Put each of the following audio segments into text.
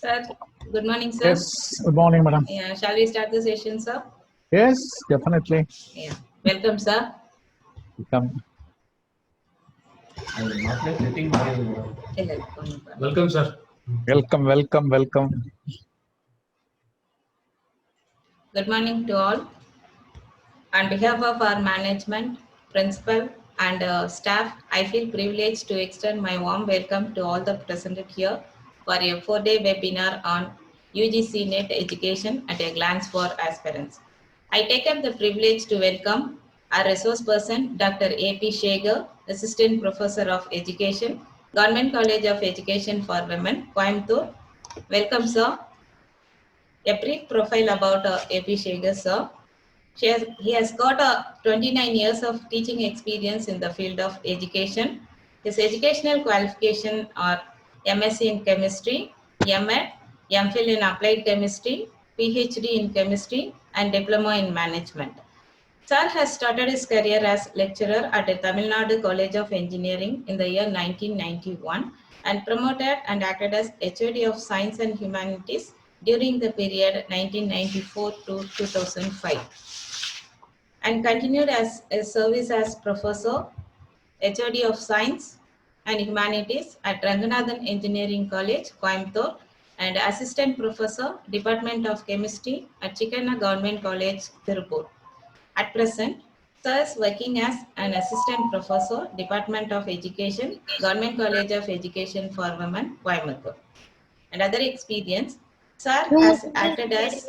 Sir, good morning, sir. Yes, good morning, madam. Yeah, shall we start the session, sir? Yes, definitely. Yeah, welcome, sir. Come. Welcome, sir. Welcome. Good morning to all. On behalf of our management, principal, and staff, I feel privileged to extend my warm welcome to all the present here for a 4-day webinar on UGC NET education at a glance for aspirants. I take up the privilege to welcome our resource person, Dr. A.P. Shegar, Assistant Professor of Education, Government College of Education for Women, Coimbatore. Welcome, sir. A brief profile about A.P. Shegar, sir. He has got 29 years of teaching experience in the field of education. His educational qualification are MSc in Chemistry, MEd, MPhil in Applied Chemistry, PhD in Chemistry, and Diploma in Management. Sir has started his career as lecturer at the Tamil Nadu College of Engineering in the year 1991 and promoted and acted as HOD of Science and Humanities during the period 1994 to 2005 and continued as a service as professor, HOD of Science and Humanities at Ranganathan Engineering College, Coimbatore, and assistant professor, Department of Chemistry at Chikana Government College, Tirupur. At present, Sir is working as an assistant professor, Department of Education, Government College of Education for Women, Coimbatore. And other experience, Sir has acted as,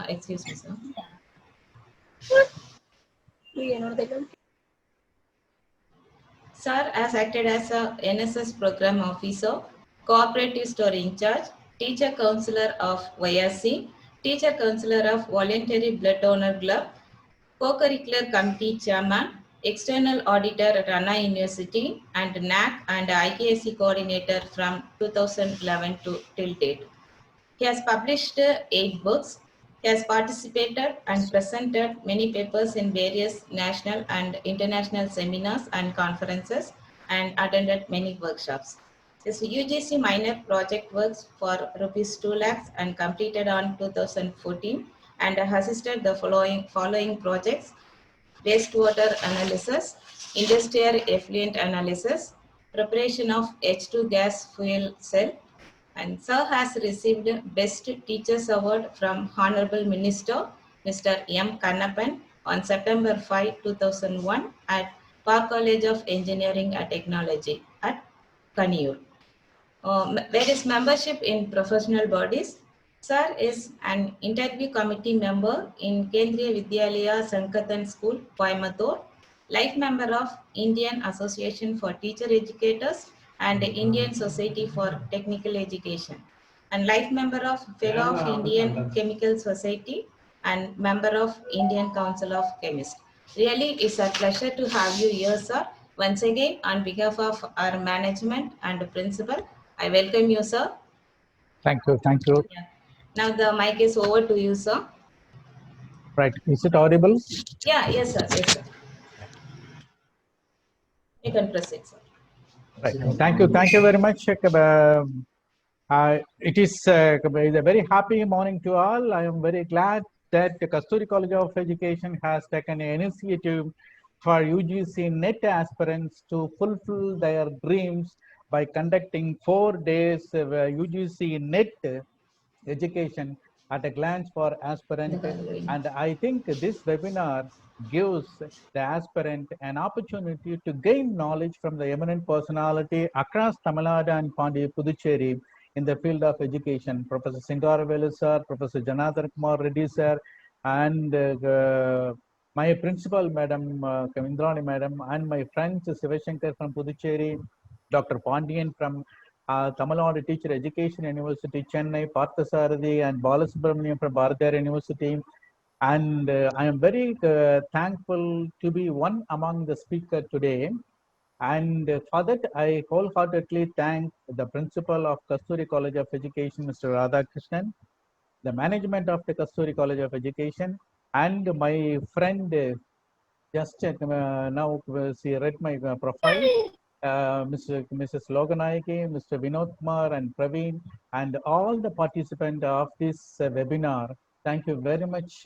excuse me, sir. Sir has acted as a NSS program officer, cooperative store in charge, teacher counselor of YRC, teacher counselor of Voluntary Blood Donor Club, co-curricular committee chairman, external auditor at Anna University, and NAC and IKSC coordinator from 2011 to till date. He has published 8 books. He has participated and presented many papers in various national and international seminars and conferences and attended many workshops. His UGC minor project works for rupees 2 lakhs and completed on 2014 and assisted the following projects: wastewater analysis, industrial effluent analysis, preparation of H2 gas fuel cell, and Sir has received Best Teachers Award from Honorable Minister Mr. M. Kannappan on September 5, 2001 at Park College of Engineering and Technology at Kaniyur. There is membership in professional bodies. Sir is an interview committee member in Kendriya Vidyalaya Sankatan School, Coimbatore, life member of Indian Association for Teacher Educators and Indian Society for Technical Education, and life member of Fellow of Indian Chemical Society and member of Indian Council of Chemists. Really, it's a pleasure to have you here, sir. Once again, on behalf of our management and principal, I welcome you, sir. Thank you. Yeah. Now the mic is over to you, sir. Right. Is it audible? Yeah, yes, sir. Yes, sir. You can proceed, sir. Right. Thank you very much. It is a very happy morning to all. I am very glad that the Kasturi College of Education has taken an initiative for UGC NET aspirants to fulfill their dreams by conducting 4 days of UGC NET education at a glance for aspirant. And I think this webinar gives the aspirant an opportunity to gain knowledge from the eminent personality across Tamil Nadu and Puducherry in the field of education. Professor Singaravelu sir, Professor Janardhan Kumar Reddy sir, and my principal, Madam Kavindrani Madam, and my friends Sivashankar from Puducherry, Dr. Pandian from Tamil Nadu Teacher Education University, Chennai, Parthasarathi, and Balasubramaniam from Bharatiyar University. And I am very thankful to be one among the speakers today. And for that, I wholeheartedly thank the principal of Kasturi College of Education, Mr. Radhakrishnan, the management of the Kasturi College of Education, and my friend, just now she read my profile, Mrs. Loganayake, Mr. Vinod Kumar and Praveen, and all the participants of this webinar. Thank you very much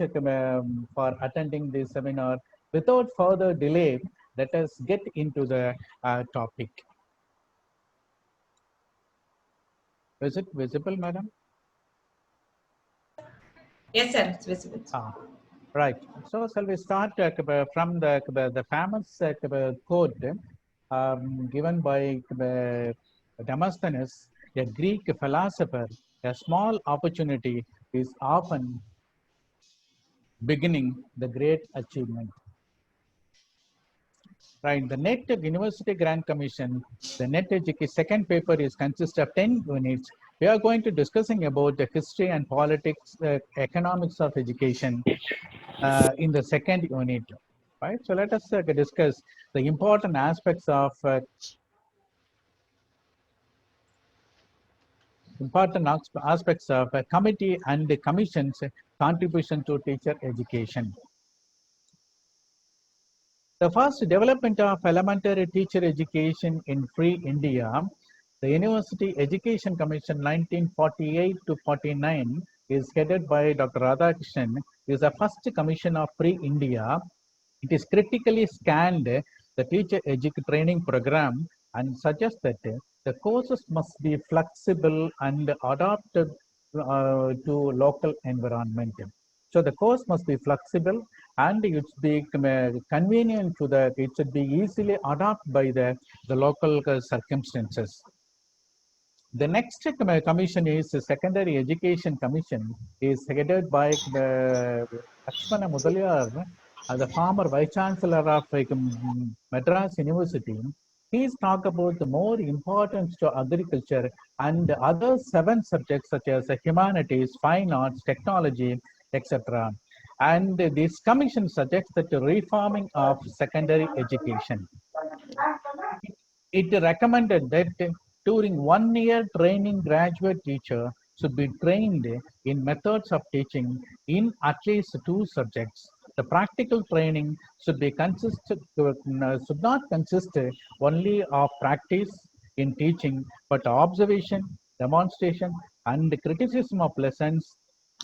for attending this seminar. Without further delay, let us get into the topic. Is it visible, madam? Yes, sir, it's visible. Right. So shall we start from the famous quote given by Demosthenes, a Greek philosopher? A small opportunity is often beginning the great achievement. Right. The NET University Grant Commission, the NET second paper is consists of 10 units. We are going to discussing about the history and politics, economics of education in the second unit. Right. So let us discuss the important aspects of committee and the commission's contribution to teacher education. The first development of elementary teacher education in free India, the University Education Commission 1948 to 49 is headed by Dr. Radhakrishnan, is the first commission of free India. It is critically scanned the teacher training program and suggests that the courses must be flexible and adapted to local environment. So the course must be flexible and it should be convenient to the, it should be easily adopted by the local circumstances. The next commission is the Secondary Education Commission, is headed by Lakshmana Mudaliar, the former Vice Chancellor of Madras University. He's talked about the more importance to agriculture and other 7 subjects such as humanities, fine arts, technology, etc. And this commission suggests that the reforming of secondary education. It recommended that during 1 year training, graduate teacher should be trained in methods of teaching in at least 2 subjects. The practical training should not consist only of practice in teaching, but observation, demonstration, and criticism of lessons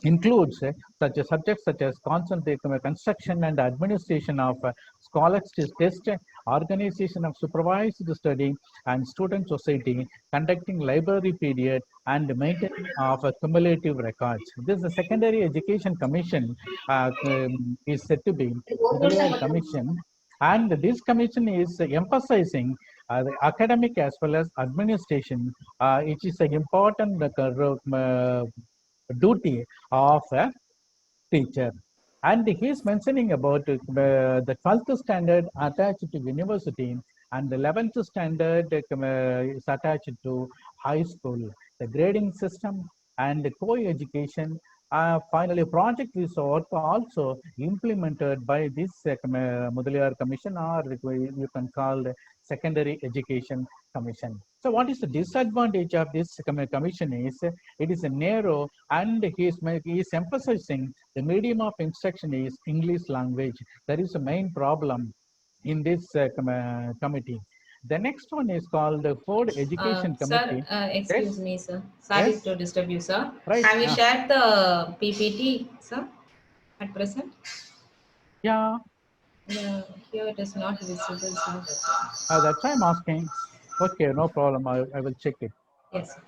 includes such a subjects such as construction and administration of scholastic test, organization of supervised study and student society, conducting library period, and maintenance of cumulative records. This Secondary Education Commission is said to be Mudaliar Commission, and this commission is emphasizing the academic as well as administration, which is an important duty of a teacher. And he is mentioning about the 12th standard attached to university and the 11th standard is attached to high school. The grading system and the co-education. Finally, project is also implemented by this Mudaliar Commission, or you can call the Secondary Education Commission. So what is the disadvantage of this commission is it is a narrow, and he is emphasizing the medium of instruction is English language. That is the main problem in this committee. The next one is called the Ford Education Committee. Sir, excuse me, sir. Sorry to disturb you, sir. Right. Have you shared the PPT, sir, at present? Yeah. Here it is not visible, sir. That's why I'm asking. Okay, no problem. I will check it. Yes, sir.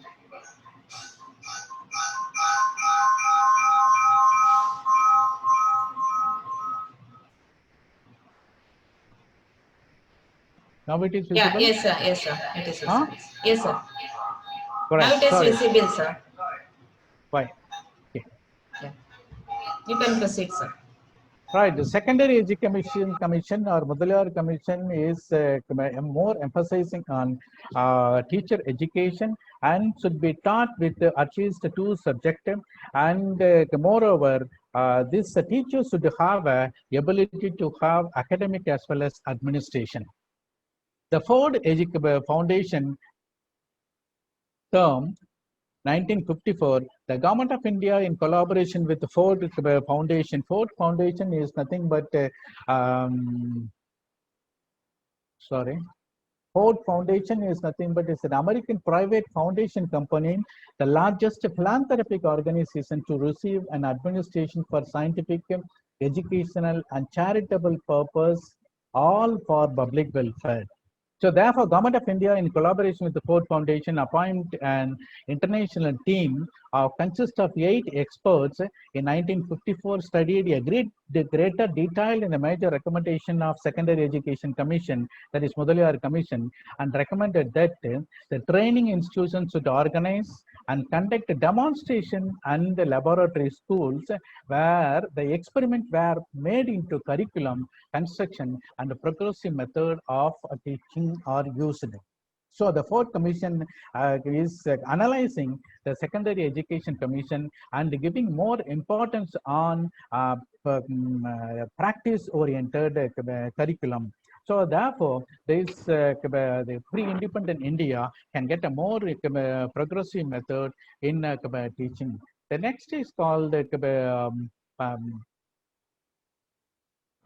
Now it is visible? Yes, sir. Yes, sir. It is visible. Yes, sir. Correct. Now it is visible, sir. Fine. Okay. Yeah. You can proceed, sir. Right. The Secondary Education Commission or Mudaliar Commission is more emphasizing on teacher education and should be taught with at least 2 subjects. And moreover, this teacher should have a ability to have academic as well as administration. The Ford Foundation term 1954, the Government of India in collaboration with the Ford Foundation. Ford Foundation is nothing but, Ford Ford Foundation is nothing but it's an American private foundation company, the largest philanthropic organization to receive an administration for scientific, educational, and charitable purpose, all for public welfare. So therefore, Government of India, in collaboration with the Ford Foundation, appoint an international team consists of 8 experts. In 1954, studied a greater detail in the major recommendation of Secondary Education Commission, that is Mudaliar Commission, and recommended that the training institutions should organize and conduct a demonstration and the laboratory schools where the experiment were made into curriculum construction and the progressive method of teaching are used. So the Ford Commission is analyzing the Secondary Education Commission and giving more importance on practice-oriented curriculum. So therefore, this the pre-independent India can get a more progressive method in teaching. The next is called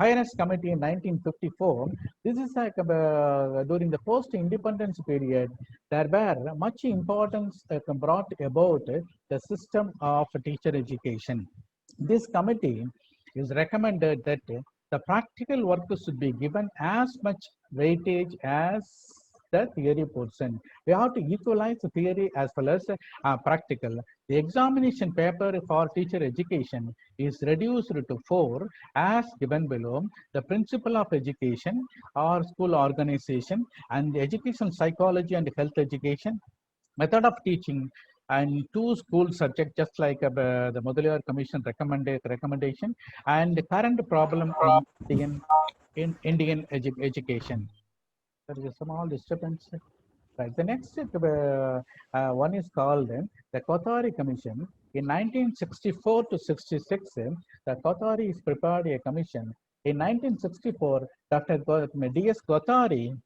Highness Committee in 1954. This is like during the post-independence period, there were much importance brought about the system of teacher education. This committee is recommended that the practical work should be given as much weightage as the theory portion. We have to equalize the theory as well as practical. The examination paper for teacher education is reduced to 4 as given below. The principle of education or school organization and education psychology and health education, method of teaching, and 2 school subjects just like the Mudaliar Commission recommendation and the current problem in Indian education. There is a small disturbance. Right. The next one is called the Kothari Commission. In 1964 to 66, the Kothari is prepared a commission. In 1964, Dr. D.S. Kothari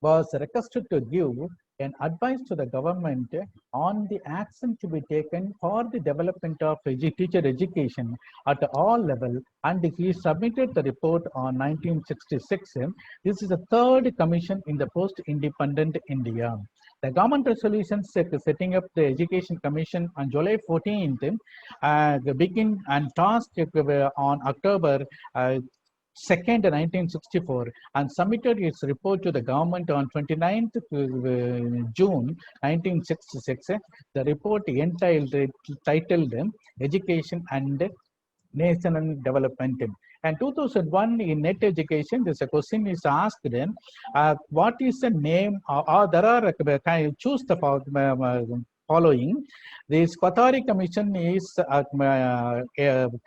was requested to give an advice to the government on the action to be taken for the development of teacher education at all levels, and he submitted the report on 1966. This is the 3rd commission in the post-independent India. The government resolution setting up the Education Commission on July 14th begin and tasked on October 2nd, 1964, and submitted its report to the government on 29th June 1966. The report titled Education and National Development. And 2001 in net education, this question is asked then, what is the name, or there are, choose the following. This Qatar Commission is,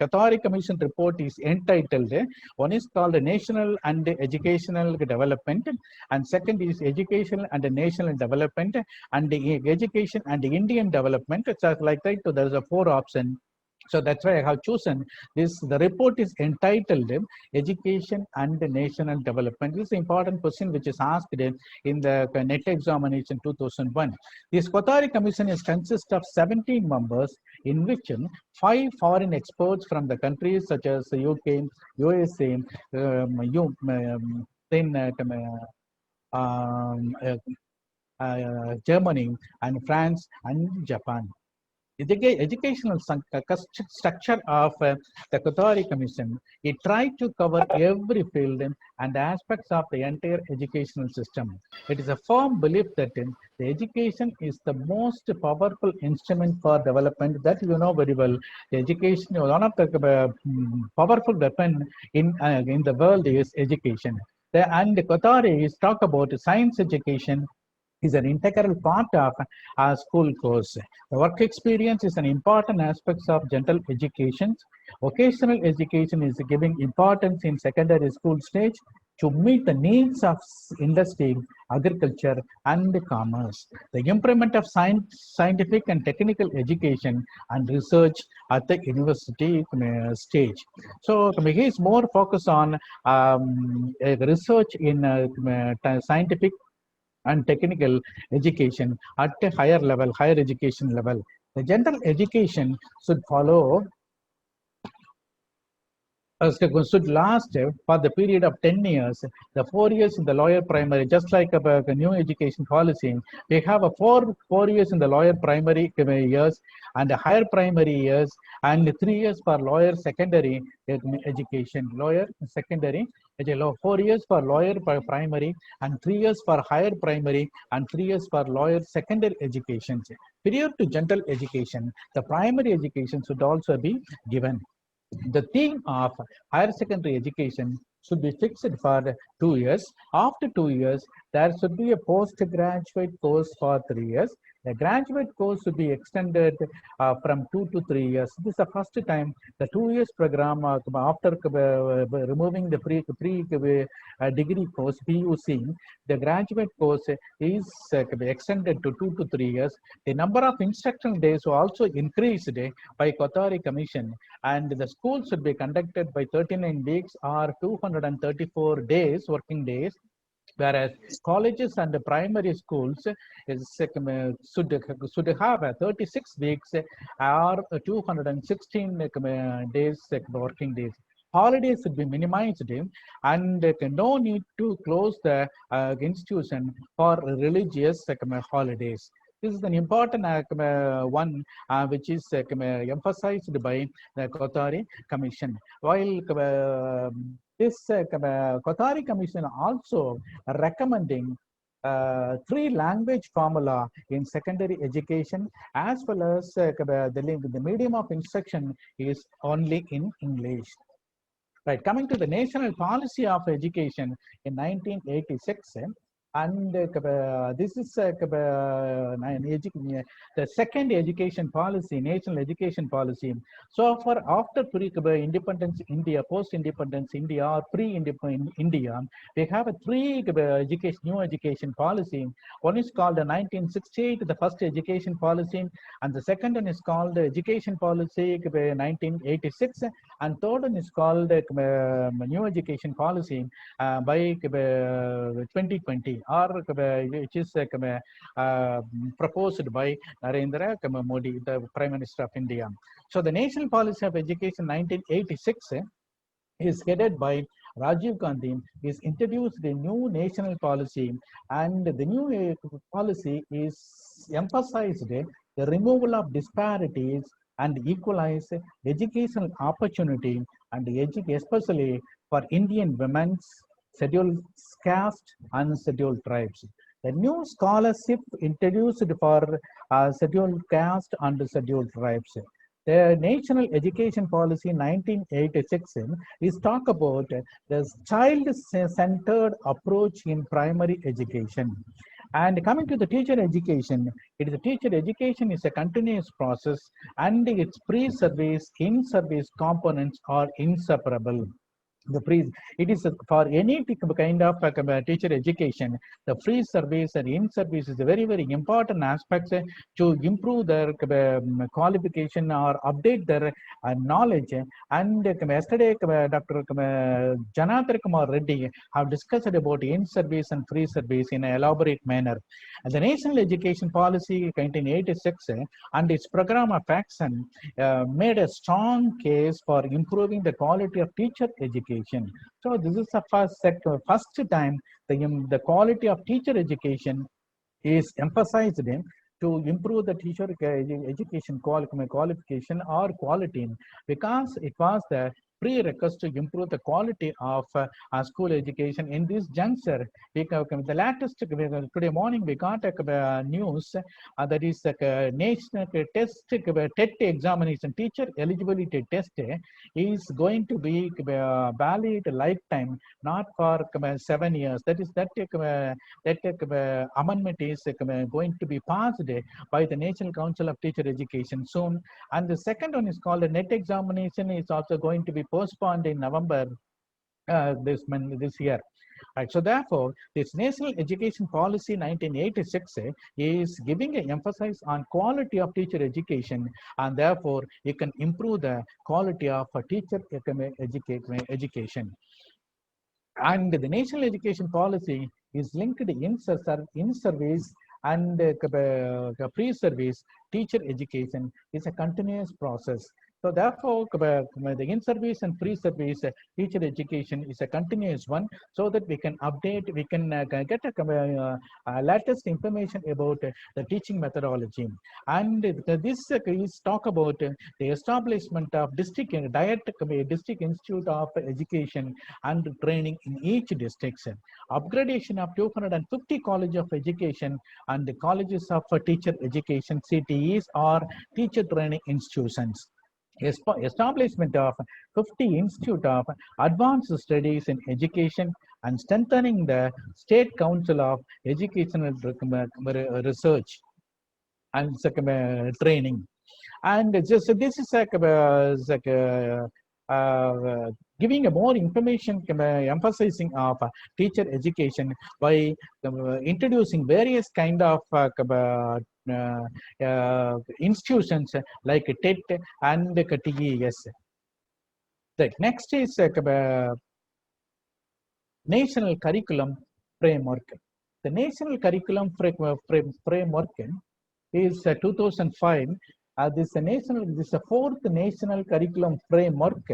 Qatar Commission report is entitled, one is called National and Educational Development, and second is Educational and National Development, and the Education and Indian Development. It's like that, so there's a 4 option. So that's why I have chosen this. The report is entitled Education and National Development. This is an important question which is asked in the NET examination 2001. This Kothari Commission is consists of 17 members, in which 5 foreign experts from the countries such as UK, USA, Germany, and France, and Japan. The educational structure of the Kothari Commission, it tried to cover every field and aspects of the entire educational system. It is a firm belief that the education is the most powerful instrument for development. That you know very well. The education, one of the powerful weapon in the world is education. And the Kothari is talk about science education is an integral part of our school course. The work experience is an important aspect of general education. Vocational education is giving importance in secondary school stage to meet the needs of industry, agriculture, and commerce. The improvement of scientific and technical education and research at the university stage. So he is more focused on research in scientific and technical education at a higher level, higher education level. The general education should follow should last for the period of 10 years. The 4 years in the lower primary, just like the new education policy, we have a four years in the lower primary years and the higher primary years, and 3 years for lower secondary education. Lower secondary, 4 years for lower primary, and 3 years for higher primary, and 3 years for lower secondary education. Prior to general education, the primary education should also be given. The theme of higher secondary education should be fixed for 2 years. After 2 years, there should be a postgraduate course for 3 years. The graduate course should be extended from 2 to 3 years. This is the first time the 2 years program after removing the pre degree course PUC, the graduate course is extended to 2 to 3 years. The number of instructional days also increased by Kothari Commission, and the school should be conducted by 39 weeks or 234 days, working days, whereas colleges and primary schools should have 36 weeks or 216 days, working days. Holidays should be minimized, and no need to close the institution for religious holidays. This is an important one which is emphasized by the Kothari Commission. While this Kothari Commission also recommending three language formula in secondary education, as well as the medium of instruction is only in English. Right, coming to the national policy of education in 1986, and this is the second education policy, national education policy. So far, after independence India, post-independence India, or pre-independent India, we have a three new education policy. One is called the 1968, the first education policy, and the second one is called the education policy 1986, and third one is called new education policy by 2020, or which is proposed by Narendra Modi, the Prime Minister of India. So the National Policy of Education 1986 is headed by Rajiv Gandhi, is introduced a new national policy, and the new policy is emphasized the removal of disparities and equalize educational opportunity, and especially for Indian women's, scheduled caste, and scheduled tribes. The new scholarship introduced for scheduled caste and scheduled tribes. The National Education Policy 1986 is talk about the child-centered approach in primary education. And coming to the teacher education, teacher education is a continuous process, and its pre-service, in-service components are inseparable. It is for any kind of teacher education, the free service and in service is a very important aspects to improve their qualification or update their knowledge. And yesterday Dr. Janardhan Kumar Reddy have discussed about in service and free service in an elaborate manner. And the National Education Policy 1986 and its program of action made a strong case for improving the quality of teacher education. So this is the first time the quality of teacher education is emphasized to improve the teacher education qualification or quality, because it was the prerequisite to improve the quality of school education. In this juncture, the latest today morning we got a news that is national test TET examination, teacher eligibility test is going to be valid lifetime, not for 7 years. That is that amendment is going to be passed by the National Council of Teacher Education soon. And the second one is called the NET examination, is also going to be postponed in November this year. Right. So therefore, this National Education Policy 1986 is giving an emphasis on quality of teacher education, and therefore you can improve the quality of teacher education. And the National Education Policy is linked in service and pre-service teacher education is a continuous process. So therefore, the in-service and pre-service teacher education is a continuous one, so that we can update, we can get latest information about the teaching methodology. And this is talk about the establishment of district district institute of education and training in each district, upgradation of 250 college of education and the colleges of teacher education CTEs or teacher training institutions, establishment of 50 institute of advanced studies in education and strengthening the state council of educational research and training. And just this is giving a more information, emphasizing of teacher education by introducing various kind of institutions like TET and TES. Right. Next is national curriculum framework. The national curriculum framework is 2005. This is the fourth national curriculum framework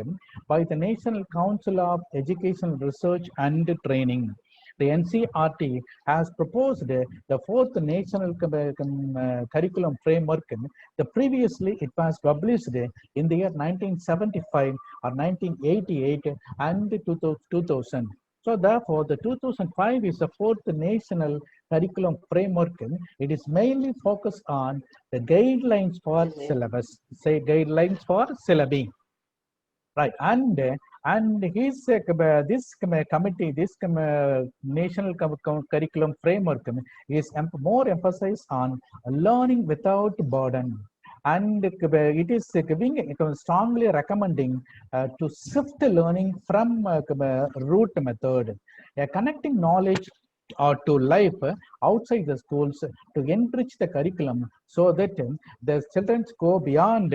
by the National Council of Educational Research and Training. The NCRT has proposed the fourth national curriculum framework. The previously it was published in the year 1975 or 1988 and 2000. So therefore, the 2005 is the fourth national curriculum framework. It is mainly focused on the guidelines for syllabus, say guidelines for syllabi. Right, and his this committee, this national curriculum framework is more emphasis on learning without burden, and it is giving strongly recommending to shift learning from root method, connecting knowledge or to life outside the schools to enrich the curriculum so that the children go beyond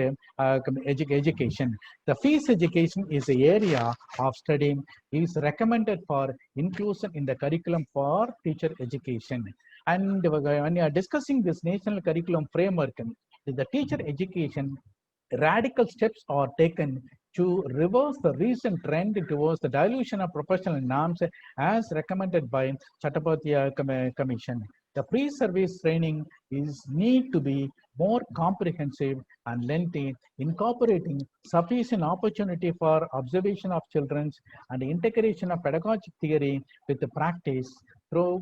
education. The fees education is the area of study is recommended for inclusion in the curriculum for teacher education. And when you are discussing this national curriculum framework, the teacher education, radical steps are taken to reverse the recent trend towards the dilution of professional norms as recommended by Chattopadhyay Commission. The pre-service training is need to be more comprehensive and lengthy, incorporating sufficient opportunity for observation of children and integration of pedagogic theory with the practice through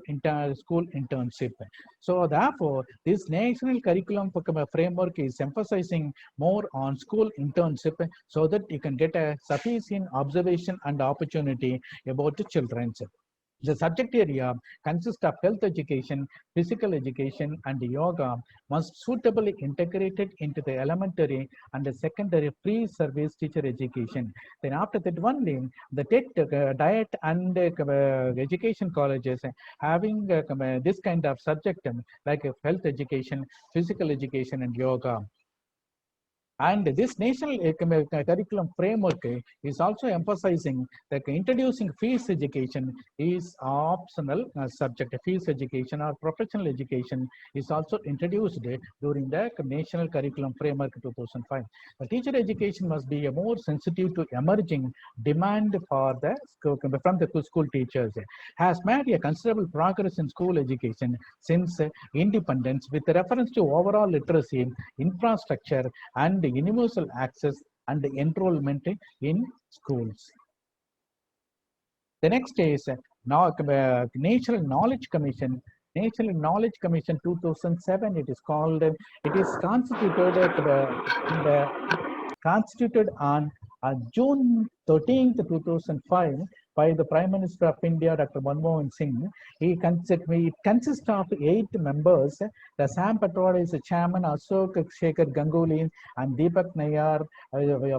school internship. So therefore, this national curriculum framework is emphasizing more on school internship so that you can get a sufficient observation and opportunity about the children. The subject area consists of health education, physical education, and yoga must suitably integrated into the elementary and the secondary pre-service teacher education. Then after that only, the diet and education colleges having this kind of subject like health education, physical education, and yoga. And this national curriculum framework is also emphasizing that introducing fees education is optional subject. Fees education or professional education is also introduced during the national curriculum framework 2005. The teacher education must be more sensitive to emerging demand for the from the school teachers. Has made a considerable progress in school education since independence with reference to overall literacy, infrastructure, and universal access and enrollment in schools. The next is National Knowledge Commission. National Knowledge Commission 2007. It is called. It is constituted on June 13th, 2005 by the Prime Minister of India, Dr. Manmohan Singh. It consists of 8 members. The Sam Patroda is the chairman, Ashok Shekhar Ganguly and Deepak Nayar,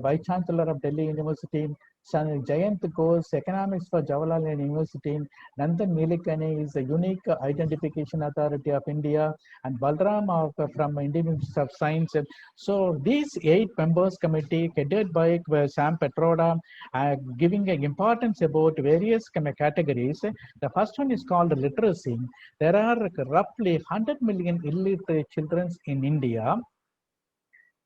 Vice Chancellor of Delhi University. Jayant Ghosh, Economics for Jawaharlal University. Nandan Nilekani is the Unique Identification Authority of India, and Balram from Indian Institute of Science. So these 8 members committee headed by Sam Petroda, giving an importance about various categories. The first one is called literacy. There are roughly 100 million illiterate children in India.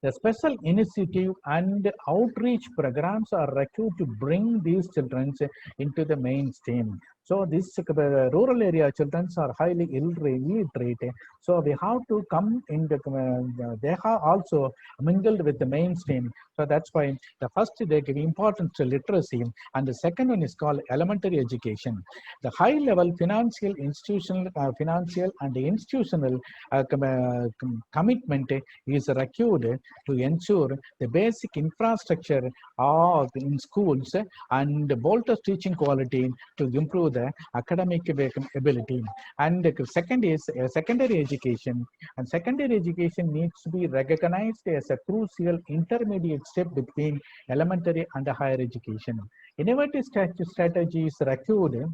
The special initiative and outreach programs are required to bring these children into the mainstream. So these rural area children are highly illiterate. So we have to come in the, they have also mingled with the mainstream. So that's why the first they give importance to literacy, and the second one is called elementary education. The high level financial and institutional commitment is required to ensure the basic infrastructure of in schools and bolster teaching quality to improve the academic ability. And the second is secondary education, and secondary education needs to be recognized as a crucial intermediate step between elementary and higher education. Innovative strategies required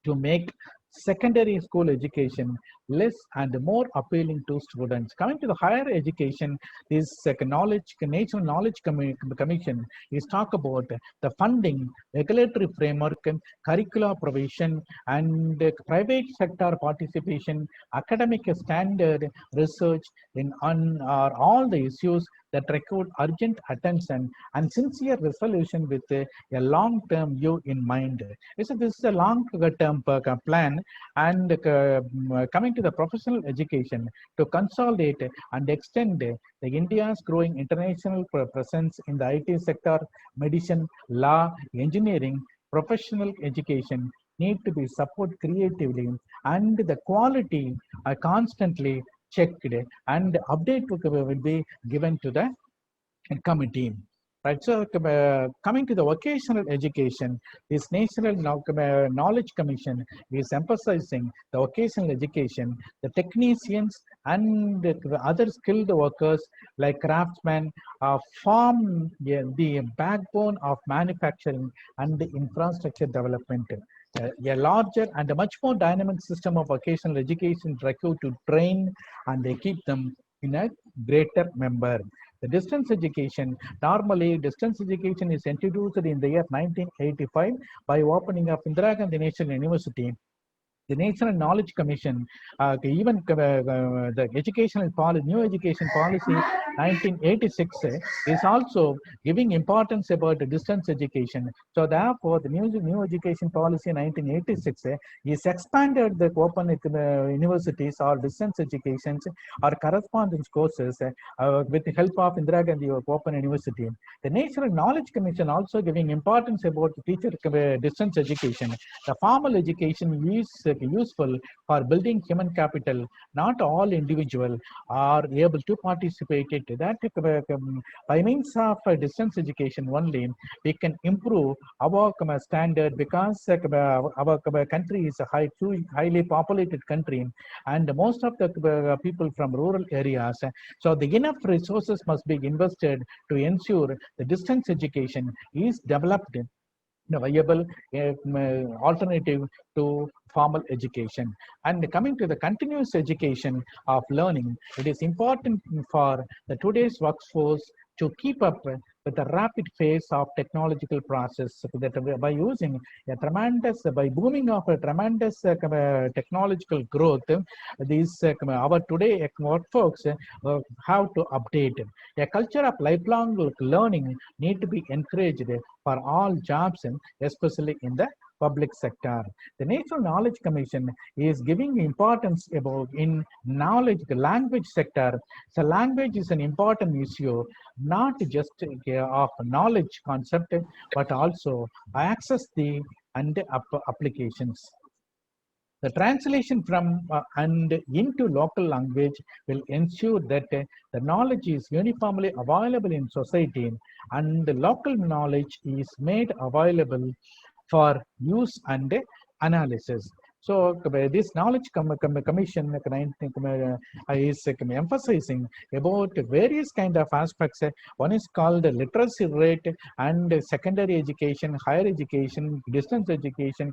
to make secondary school education less and more appealing to students. Coming to the higher education, this National Knowledge Commission is talk about the funding, regulatory framework, and curricula provision, and private sector participation, academic standard research in on are all the issues that require urgent attention and sincere resolution with a long-term view in mind. So this is a long-term plan, and coming to the professional education to consolidate and extend the India's growing international presence in the IT sector, medicine, law, engineering, professional education need to be supported creatively, and the quality are constantly checked, and update will be given to the committee. Right. So coming to the vocational education, this National Knowledge Commission is emphasizing the vocational education, the technicians and the other skilled workers like craftsmen form the backbone of manufacturing and the infrastructure development. A larger and a much more dynamic system of vocational education required to train and equip them in a greater member. The distance education, normally distance education is introduced in the year 1985 by opening of Indira Gandhi National University. The National Knowledge Commission, even the new education policy 1986 is also giving importance about the distance education. So therefore, the new education policy 1986 is expanded the open universities or distance education or correspondence courses with the help of Indira Gandhi Open University. The National Knowledge Commission also giving importance about the teacher distance education. The formal education is useful for building human capital. Not all individuals are able to participate in that. By means of distance education only, we can improve our standard, because our country is a highly populated country, and most of the people from rural areas. So the enough resources must be invested to ensure the distance education is developed, a viable alternative to formal education. And coming to the continuous education of learning, it is important for the today's workforce to keep up with the rapid pace of technological process, so that by using a tremendous, by booming of a tremendous technological growth, these our today workforce have to update. A culture of lifelong learning need to be encouraged for all jobs, especially in the public sector. The National Knowledge Commission is giving importance about in knowledge, the language sector. So language is an important issue, not just of knowledge concept, but also access the and applications. The translation from and into local language will ensure that the knowledge is uniformly available in society, and the local knowledge is made available for use and analysis. So this knowledge commission is emphasizing about various kind of aspects. One is called literacy rate, and secondary education, higher education, distance education,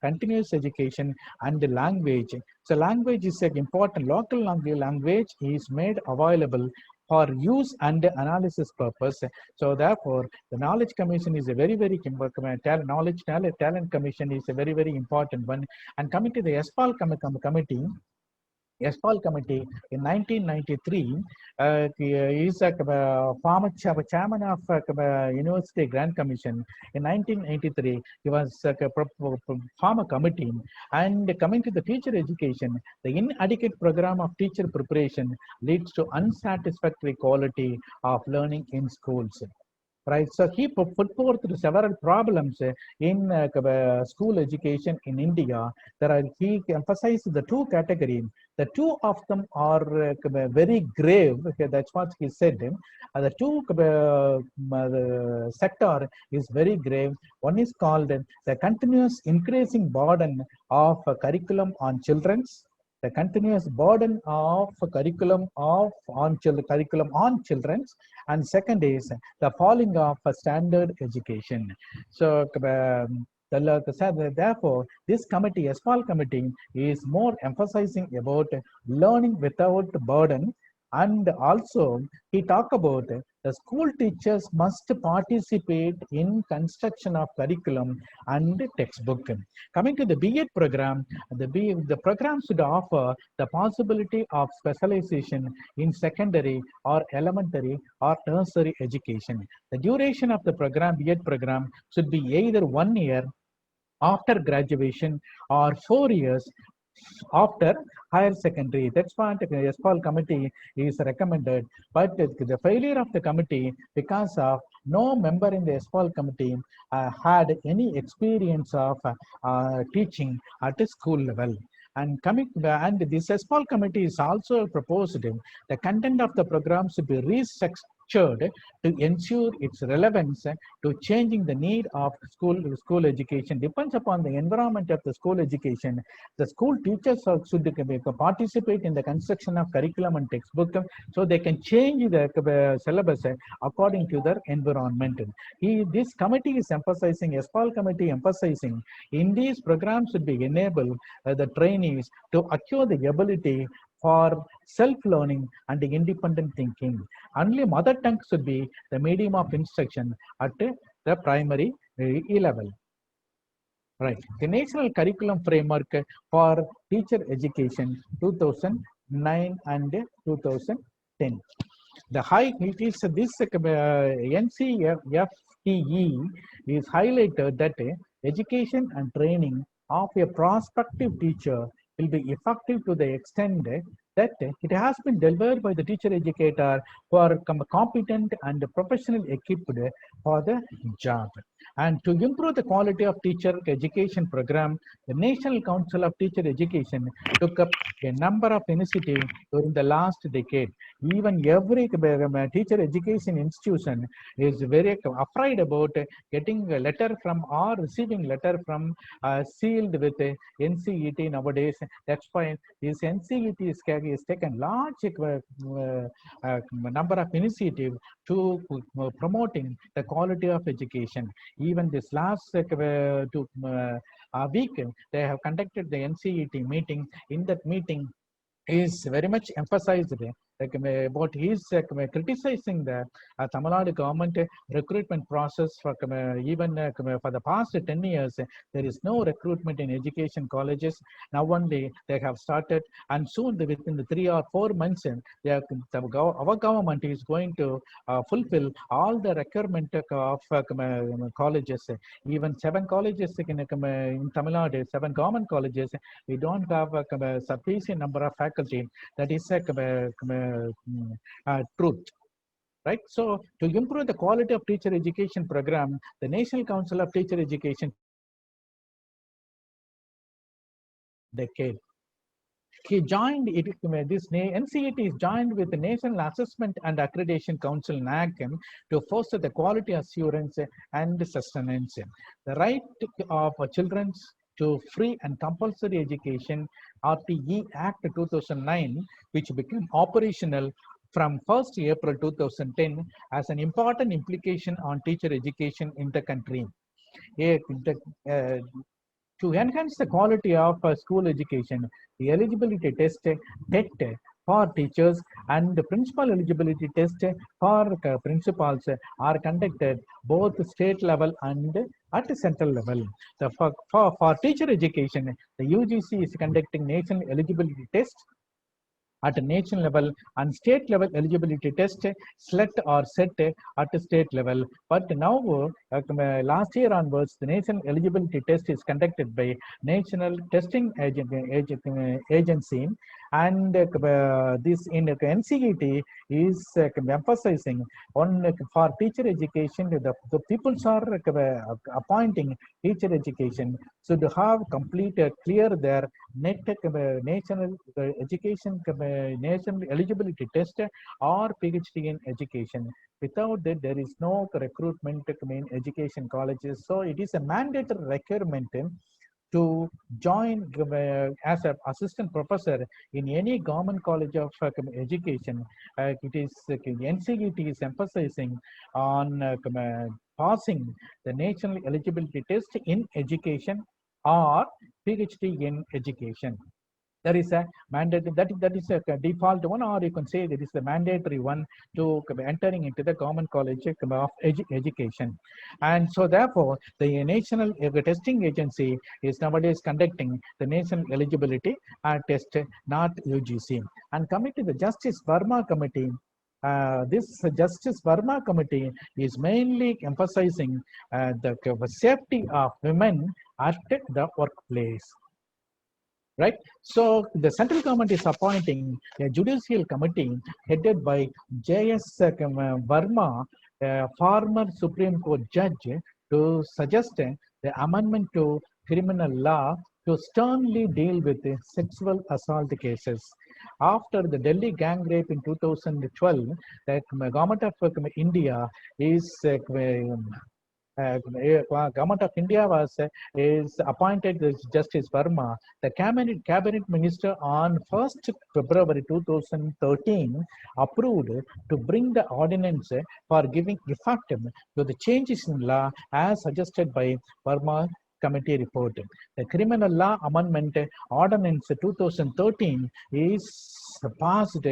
continuous education, and the language. So language is an important. Local language is made available for use and analysis purpose. So therefore, the Knowledge Commission is a very, very talent commission is a very, very important one. And coming to the ESPAL committee, Espal Committee in 1993 he is a former chairman of University Grand Commission. In 1983, he was a former committee. And coming to the teacher education, the inadequate program of teacher preparation leads to unsatisfactory quality of learning in schools. Right, so he put forth several problems in school education in India. He emphasized the two categories. The two of them are very grave. Okay, that's what he said. The two the sector is very grave. One is called the continuous increasing burden of curriculum on children's. The continuous burden of curriculum on children's, and second is the falling of a standard education. So therefore, this committee, a small committee, is more emphasizing about learning without burden. And also, he talked about the school teachers must participate in construction of curriculum and textbook. Coming to the B.Ed program, the program should offer the possibility of specialization in secondary or elementary or tertiary education. The duration of the program, B.Ed program, should be either 1 year after graduation or 4 years after higher secondary. That's what the SPAL committee is recommended. But the failure of the committee, because of no member in the SPAL committee had any experience of teaching at a school level. And this SPAL committee is also proposed the content of the program should be restructured to ensure its relevance to changing the need of school education. Depends upon the environment of the school education. The school teachers should participate in the construction of curriculum and textbook, so they can change the syllabus according to their environment. This committee is emphasizing, SPAL committee emphasizing, in these programs should be enable the trainees to acquire the ability for self-learning and independent thinking. Only mother tongue should be the medium of instruction at the primary level. Right. The National Curriculum Framework for Teacher Education 2009 and 2010. The it is this NCFTE is highlighted that education and training of a prospective teacher will be effective to the extent that it has been delivered by the teacher educator who are competent and professionally equipped for the job. And to improve the quality of teacher education program, the National Council of Teacher Education took up a number of initiatives during the last decade. Even every teacher education institution is very afraid about getting a letter from or receiving letter from sealed with NCET nowadays. That's why this NCET is taken large number of initiatives to promoting the quality of education. Even this last week, they have conducted the NCET meeting. In that meeting, is very much emphasized about his criticizing the Tamil Nadu government recruitment process for even for the past 10 years. There is no recruitment in education colleges. Now only they have started, and soon within the 3 or 4 months, our government is going to fulfill all the requirement of colleges. Even 7 colleges in Tamil Nadu, 7 government colleges, we don't have a sufficient number of faculty. That is truth. Right. So to improve the quality of teacher education program, the National Council of Teacher Education decade. He joined it. This NCET is joined with the National Assessment and Accreditation Council (NAACM) to foster the quality assurance and sustenance. The right of children to free and compulsory education, RTE Act 2009, which became operational from 1st April 2010, has an important implication on teacher education in the country. To enhance the quality of school education, the eligibility test TET for teachers and the principal eligibility test for principals are conducted both state level and at the central level. For teacher education, the UGC is conducting national eligibility test at national level and state level eligibility test, SLET or SET at state level. But now, last year onwards, the national eligibility test is conducted by National Testing Agency, and this in NCET is emphasizing on for teacher education. The people are appointing teacher education should have completed clear their net national education national eligibility test or PhD in education. Without that, there is no recruitment in education colleges. So it is a mandatory requirement to join as an assistant professor in any government college of education. It is NCET is emphasizing on passing the national eligibility test in education or PhD in education. There is a mandate that is a default one, or you can say that is the mandatory one to entering into the government college of education. And so therefore the national testing agency is nowadays conducting the national eligibility test, not UGC. And coming to the Justice Verma Committee, this Justice Verma Committee is mainly emphasizing the safety of women at the workplace. Right. So the central government is appointing a judicial committee headed by J.S. Verma, a former Supreme Court judge, to suggest the amendment to criminal law to sternly deal with the sexual assault cases. After the Delhi gang rape in 2012, the government of India is Government of India is appointed Justice Verma, the cabinet minister, on 1st February 2013 approved to bring the ordinance for giving effect to the changes in law as suggested by Verma committee report. The criminal law amendment ordinance 2013 is passed,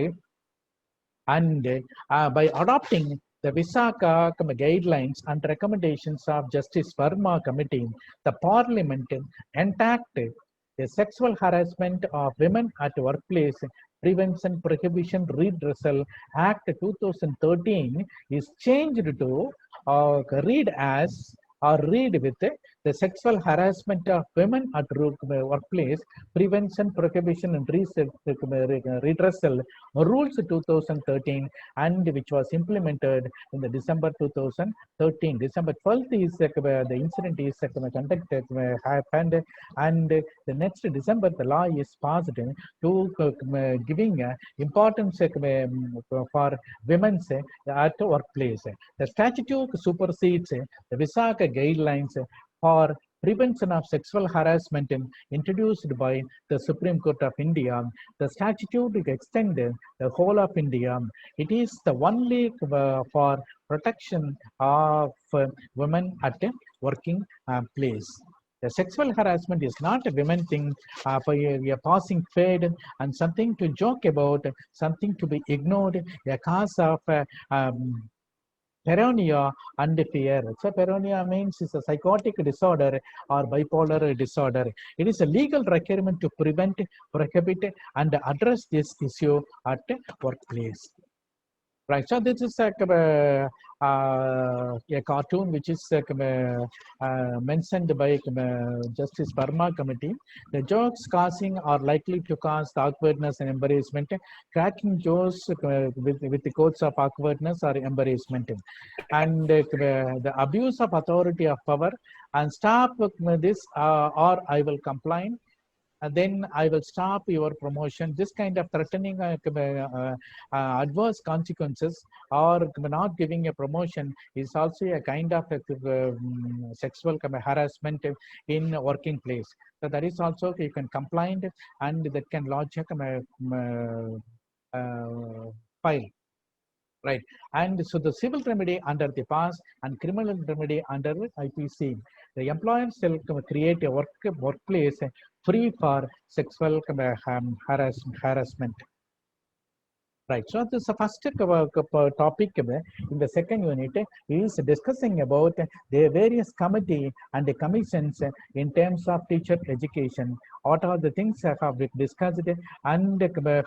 and by adopting the Visakha guidelines and recommendations of Justice Verma Committee, the Parliament enacted the Sexual Harassment of Women at Workplace Prevention Prohibition Redressal Act 2013 is changed to read with the Sexual Harassment of Women at Workplace Prevention, Prohibition and Redressal Rules 2013, and which was implemented in the December 2013. December 12th is the incident is conducted, happened, and the next December the law is passed to giving importance for women's at workplace. The statute supersedes the Visakha guidelines for prevention of sexual harassment introduced by the Supreme Court of India. The statute extended the whole of India. It is the only for protection of women at a working place. The sexual harassment is not a women thing for a passing fad and something to joke about, something to be ignored, a cause of paranoia and fear. So paranoia means it's a psychotic disorder or bipolar disorder. It is a legal requirement to prevent, prohibit, and address this issue at workplace. Right. So this is a cartoon which is mentioned by Justice Verma Committee. The jokes causing are likely to cause awkwardness and embarrassment. Cracking jokes with the quotes of awkwardness or embarrassment, and the abuse of authority of power, and stop this or I will complain. Then I will stop your promotion. This kind of threatening adverse consequences or not giving a promotion is also a kind of sexual harassment in a working place. So that is also you can complain, and that can lodge a file. Right, and so the civil remedy under the PAS and criminal remedy under IPC. The employer shall create a workplace free for sexual harassment. Right. So this the first topic in the second unit is discussing about the various committee and the commissions in terms of teacher education. What are the things that have been discussed and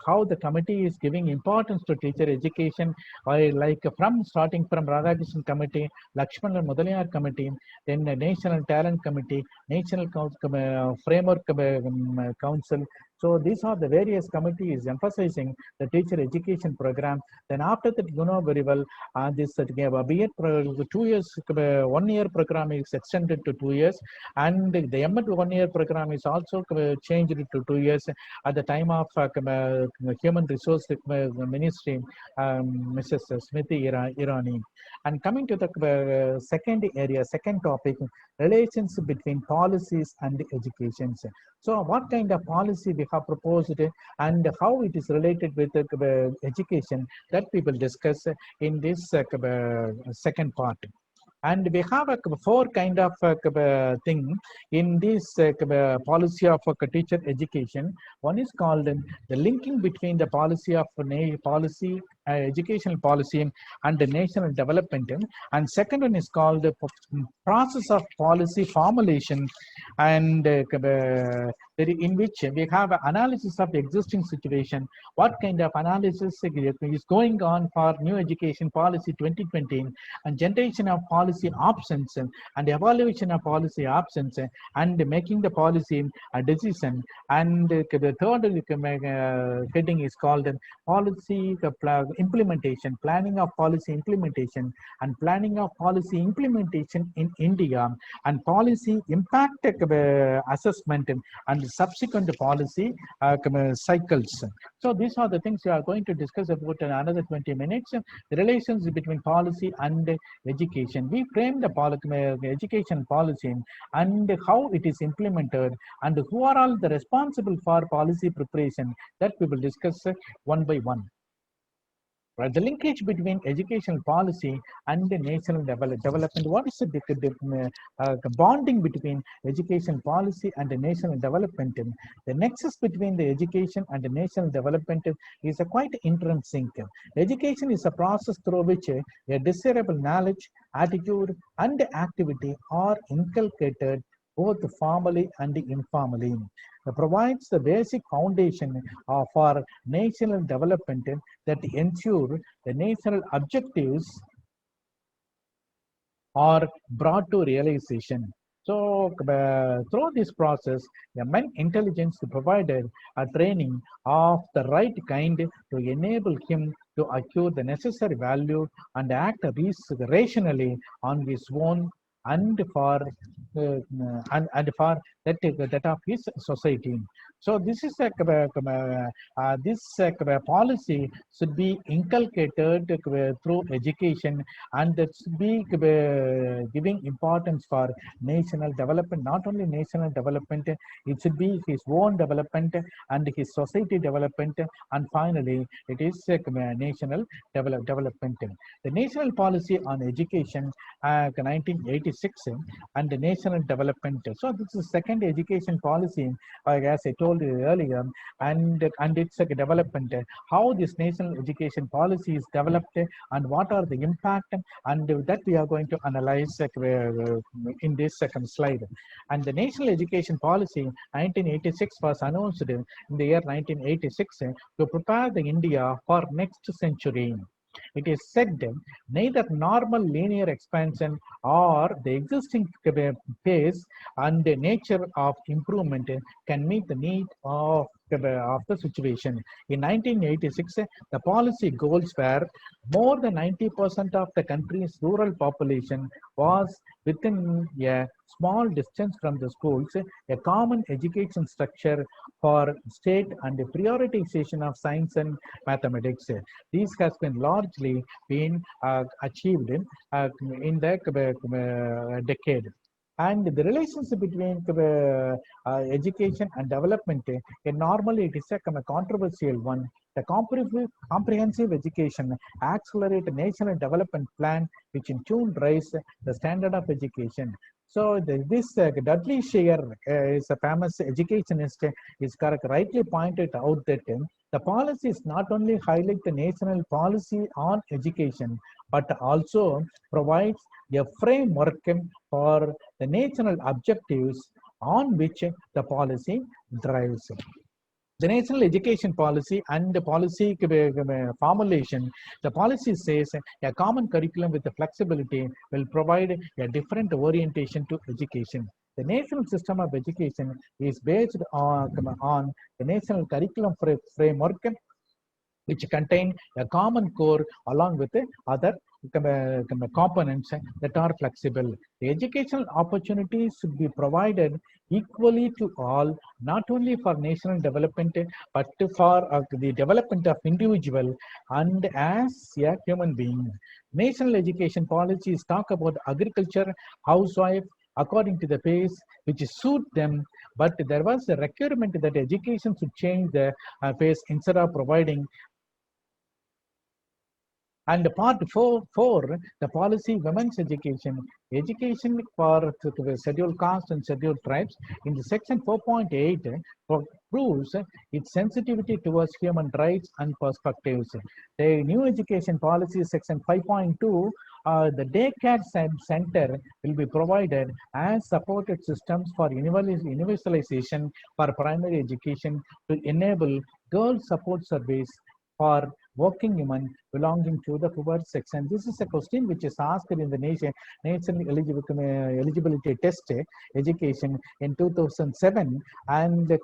how the committee is giving importance to teacher education, like from starting from Radhakrishnan Committee, Lakshman and Mudaliar Committee, then the National Talent Committee, National Framework Council. So these are the various committees emphasizing the teacher education program. Then after that, you know very well, this B.Ed 2 years, 1 year program is extended to 2 years, and the M.Ed 1 year program is also changed to 2 years at the time of Human Resource Ministry, Mrs. Smriti Irani. And coming to the second area, second topic, relations between policies and education. So what kind of policy we have proposed and how it is related with education, that we will discuss in this second part. And we have four kind of thing in this policy of teacher education. One is called the linking between the policy of policy, educational policy and the national development. And second one is called the process of policy formulation, and in which we have analysis of the existing situation, what kind of analysis is going on for new education policy 2020, and generation of policy options and evaluation of policy options and making the policy a decision. And the third heading is called policy implementation, planning of policy implementation, and planning of policy implementation in India, and policy impact assessment and subsequent policy cycles. So these are the things we are going to discuss about in another 20 minutes. The relations between policy and education. We frame the education policy and how it is implemented and who are all the responsible for policy preparation, that we will discuss one by one. Right, the linkage between educational policy and the national development. What is the bonding between education policy and the national development? The nexus between the education and the national development is a quite intrinsic. Education is a process through which a desirable knowledge, attitude, and activity are inculcated both formally and informally. It provides the basic foundation for national development that ensure the national objectives are brought to realization. So through this process, the men intelligence provided a training of the right kind to enable him to acquire the necessary value and act rationally on his own and for and for that of his society. So this is this policy should be inculcated through education, and that should be giving importance for national development. Not only national development, it should be his own development and his society development, and finally it is national development. The national policy on education 1986 and the national development. So this is second education policy, as I told you earlier, and it's a development. How this national education policy is developed and what are the impact, and that we are going to analyze in this second slide. And the national education policy 1986 was announced in the year 1986 to prepare the India for next century. It is said neither normal linear expansion or the existing pace and the nature of improvement can meet the need of the situation. In 1986, the policy goals were more than 90% of the country's rural population was within a small distance from the schools, a common education structure for state, and the prioritization of science and mathematics. These has been largely been achieved in the decade. And the relationship between education and development, normally it is a controversial one. The comprehensive education accelerate national development plan, which in tune raise the standard of education. So this Dudley Shear is a famous educationist, is correct, rightly pointed out that The policies not only highlight the national policy on education, but also provides a framework for the national objectives on which the policy drives. The national education policy and the policy formulation, the policy says a common curriculum with the flexibility will provide a different orientation to education. The national system of education is based on the national curriculum framework, which contain a common core along with the other components that are flexible. The educational opportunities should be provided equally to all, not only for national development, but for the development of individual and as a human being. National education policies talk about agriculture, housewife, according to the pace which suit them, but there was a requirement that education should change the pace instead of providing. And part four, the policy women's education, education for the scheduled caste and scheduled tribes. In the section 4.8, proves its sensitivity towards human rights and perspectives. The new education policy section 5.2, the daycare center will be provided as supported systems for universalization for primary education to enable girl support service for working women belonging to the poor section. This is a question which is asked in the national eligibility test education in 2007, and this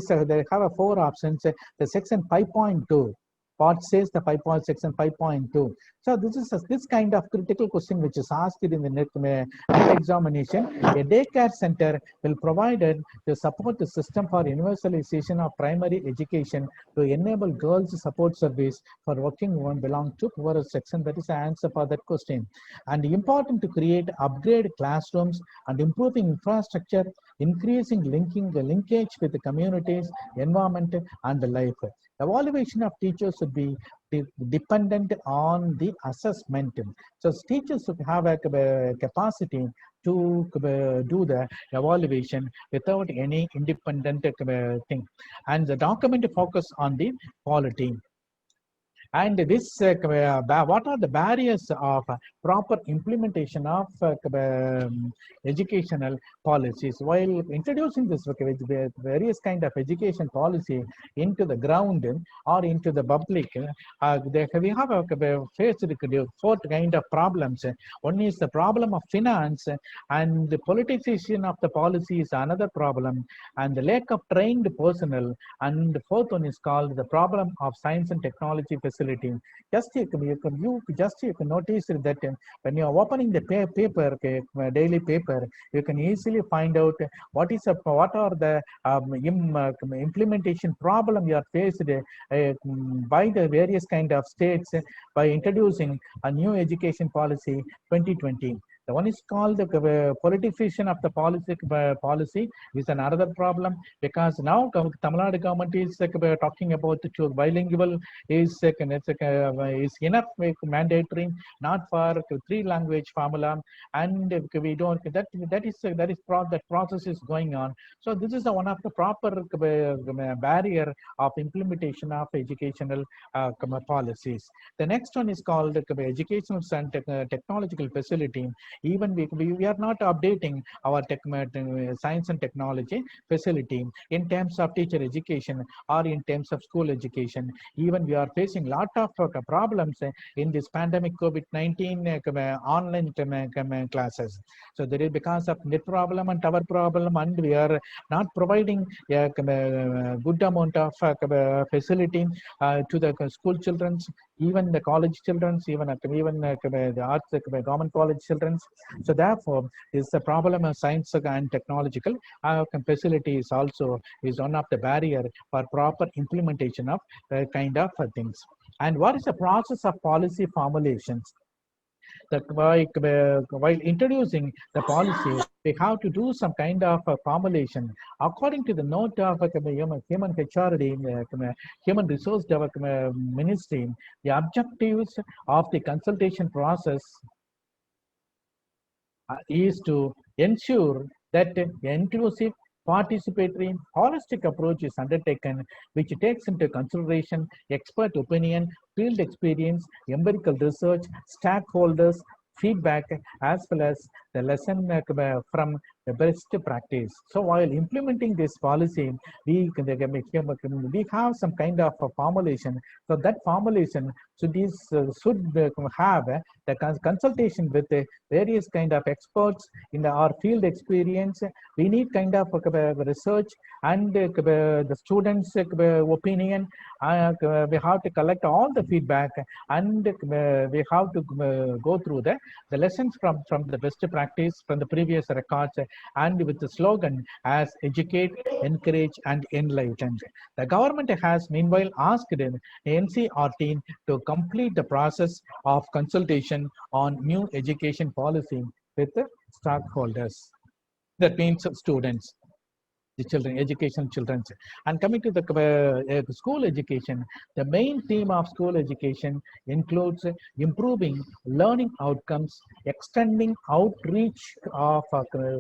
they have four options. The section 5.2 part says the section 5.2. So this kind of critical question which is asked in the net examination. A daycare center will provide to support the system for universalization of primary education to enable girls support service for working women belong to poorer section. That is the answer for that question. And important to create upgrade classrooms and improving infrastructure, increasing linkage with the communities, environment and the life. Evaluation of teachers should be dependent on the assessment. So teachers should have a capacity to do the evaluation without any independent thing. And the document focus on the quality. And this, what are the barriers of proper implementation of educational policies? While introducing this various kind of education policy into the ground or into the public, we have faced four kind of problems. One is the problem of finance, and the politicization of the policy is another problem, and the lack of trained personnel, and the fourth one is called the problem of science and technology facility. Just you can notice that when you are opening the paper, daily paper, you can easily find out what are the implementation problem you are faced by the various kind of states by introducing a new education policy 2020. The one is called the politicization of the policy is another problem, because now Tamil Nadu government is talking about bilingual is enough mandatory, not for three language formula, and we don't that process is going on. So this is one of the proper barrier of implementation of educational policies. The next one is called educational and technological facility. Even we are not updating our science and technology facility in terms of teacher education or in terms of school education. Even we are facing lot of problems in this pandemic COVID-19 online classes. So there is because of net problem and tower problem, and we are not providing a good amount of facility to the school children, even the college children, even the arts government college children. So therefore, is the problem of science and technological facilities also is one of the barrier for proper implementation of kind of things. And what is the process of policy formulations? That while introducing the policy, we have to do some kind of formulation according to the note of human HRD, human resource development ministry. The objectives of the consultation process is to ensure that inclusive, participatory, holistic approach is undertaken, which takes into consideration expert opinion, field experience, empirical research, stakeholders, feedback, as well as the lesson from the best practice. So while implementing this policy, we have some kind of a formulation. So that formulation should have the consultation with various kind of experts in our field experience. We need kind of research and the students' opinion. We have to collect all the feedback, and we have to go through the lessons from the best practice from the previous records, and with the slogan as educate, encourage, and enlighten. The government has meanwhile asked the NCRT to complete the process of consultation on new education policy with the stakeholders. That means students, the children, education children. And coming to the school education, the main theme of school education includes improving learning outcomes, extending outreach of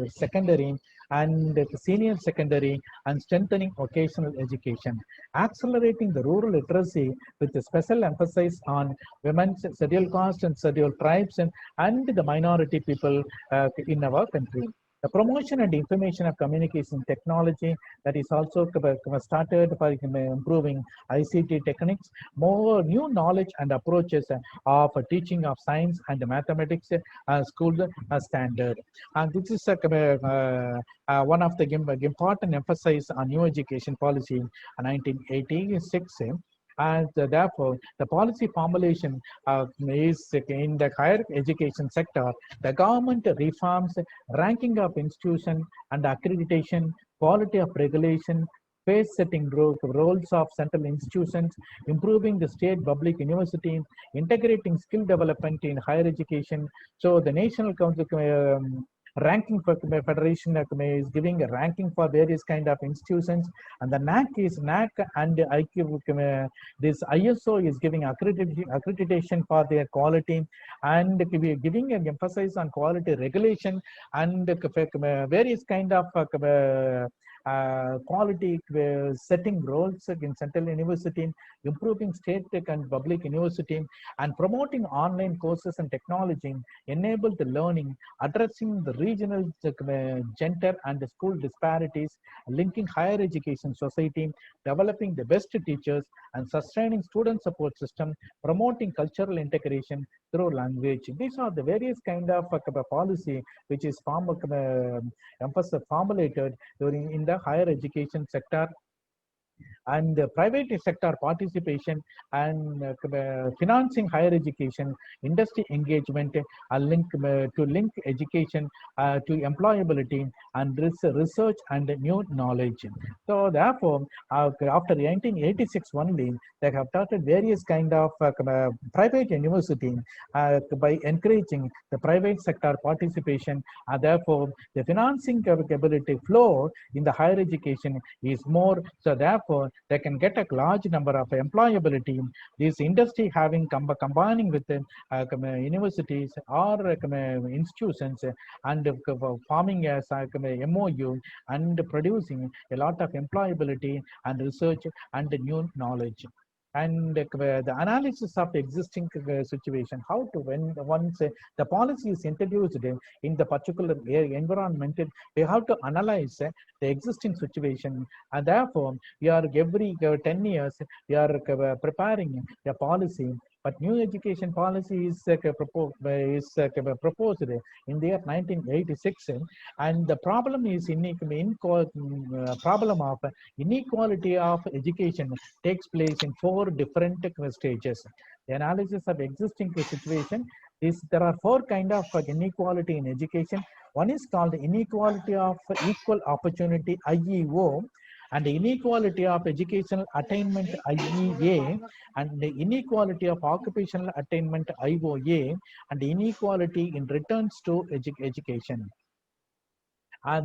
secondary and senior secondary, and strengthening vocational education, accelerating the rural literacy with a special emphasis on women's scheduled castes and scheduled tribes and the minority people in our country. The promotion and information of communication technology, that is also started by improving ICT techniques, more new knowledge and approaches of teaching of science and mathematics school standard. And this is one of the important emphasis on new education policy in 1986. And therefore, the policy formulation is in the higher education sector. The government reforms ranking of institution and accreditation, quality of regulation, phase setting roles of central institutions, improving the state public university, integrating skill development in higher education. So the National Council ranking for federation is giving a ranking for various kind of institutions, and the NAC and IQ, this ISO is giving accreditation for their quality, and giving an emphasis on quality regulation and various kind of quality setting roles in central university, improving state and public university, and promoting online courses and technology enabled the learning, addressing the regional gender and school disparities, linking higher education society, developing the best teachers, and sustaining student support system, promoting cultural integration through language. These are the various kind of policy which is formulated in the higher education sector. And private sector participation and financing higher education, industry engagement, to link education to employability and research and new knowledge. So therefore, after 1986 only, they have started various kind of private university by encouraging the private sector participation. Therefore, the financing capability flow in the higher education is more. So therefore, they can get a large number of employability. This industry having combining with universities or institutions and forming as MOU and producing a lot of employability and research and new knowledge. And the analysis of the existing situation, how to when once the policy is introduced in the particular environment, we have to analyze the existing situation, and therefore we are every 10 years we are preparing a policy. But new education policy is proposed in the year 1986, and the problem is problem of inequality of education takes place in 4 different stages. The analysis of existing situation is there are 4 kind of inequality in education. One is called inequality of equal opportunity, IEO, and the inequality of educational attainment, IEA, and the inequality of occupational attainment, IOA, and the inequality in returns to education.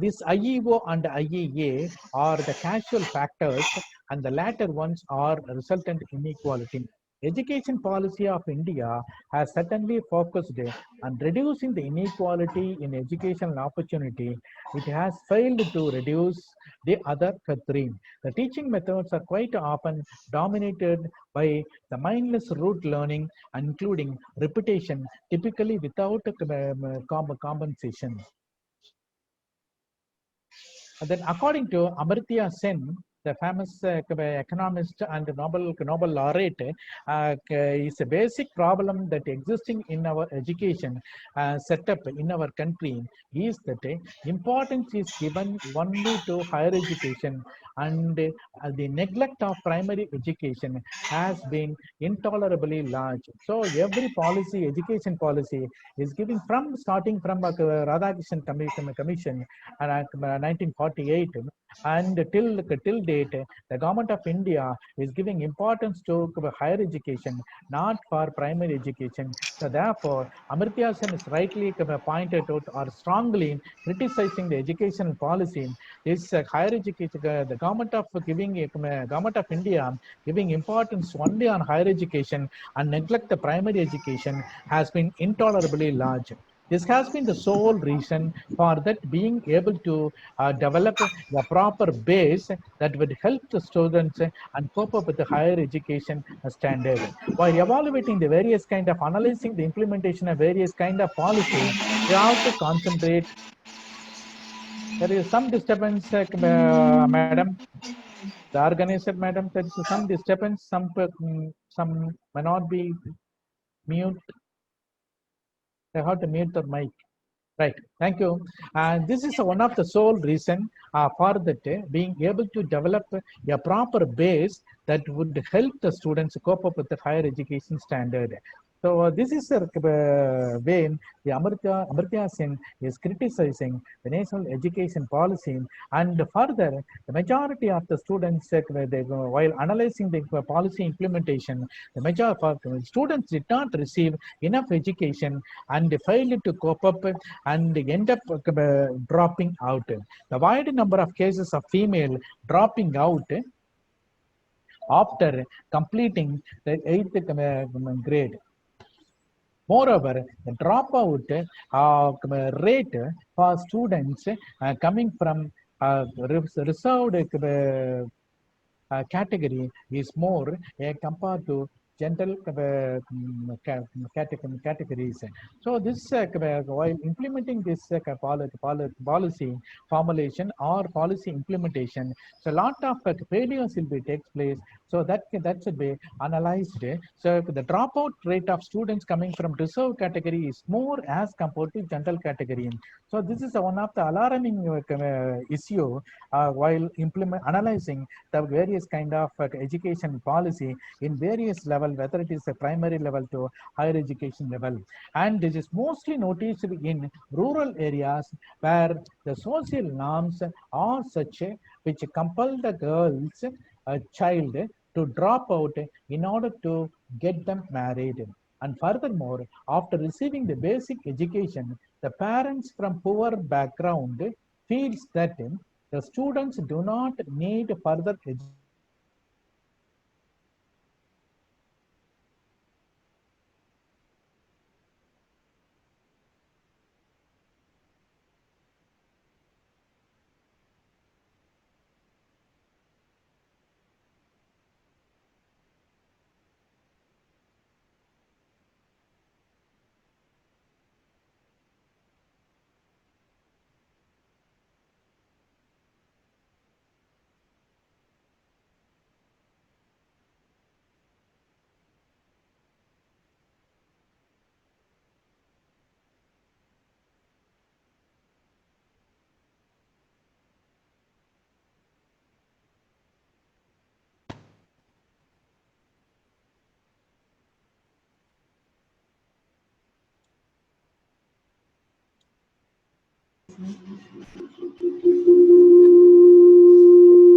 This IEO and IEA are the casual factors, and the latter ones are resultant inequality. Education policy of India has certainly focused on reducing the inequality in educational opportunity. It has failed to reduce the other three. The teaching methods are quite often dominated by the mindless rote learning, including repetition, typically without compensation. And then, according to Amartya Sen, the famous economist and Nobel laureate, is a basic problem that existing in our education setup in our country is that importance is given only to higher education, and the neglect of primary education has been intolerably large. So every policy, education policy, is giving from starting from Radhakrishnan Commission 1948 and till date, the government of India is giving importance to higher education, not for primary education. So therefore, Amartya Sen is rightly pointed out or strongly criticizing the education policy. This higher education, the government of government of India giving importance only on higher education and neglect the primary education has been intolerably large. This has been the sole reason for that being able to develop a proper base that would help the students and cope up with the higher education standard. While evaluating the various kind of analyzing the implementation of various kind of policy, we have to concentrate. There is some disturbance, madam. The organizer, madam, there is some disturbance. Some may not be mute. I have to mute the mic. Right, thank you. And this is one of the sole reason for that being able to develop a proper base that would help the students cope up with the higher education standard. So this is a way the Amartya Sen is criticizing the national education policy, and further the majority of the students while analyzing the policy implementation, the majority of students did not receive enough education and failed to cope up and end up dropping out. The wide number of cases of female dropping out after completing the 8th grade. Moreover, the dropout rate for students coming from reserved category is more compared to general categories. So this while implementing this policy formulation or policy implementation, so a lot of failures will be takes place. So that should be analyzed. So the dropout rate of students coming from reserve category is more as compared to general category. So this is one of the alarming issue while analyzing the various kind of education policy in various level, whether it is a primary level to higher education level. And this is mostly noticed in rural areas where the social norms are such which compel the girls, a child, to drop out in order to get them married. And furthermore, after receiving the basic education, the parents from poor background feels that the students do not need further education.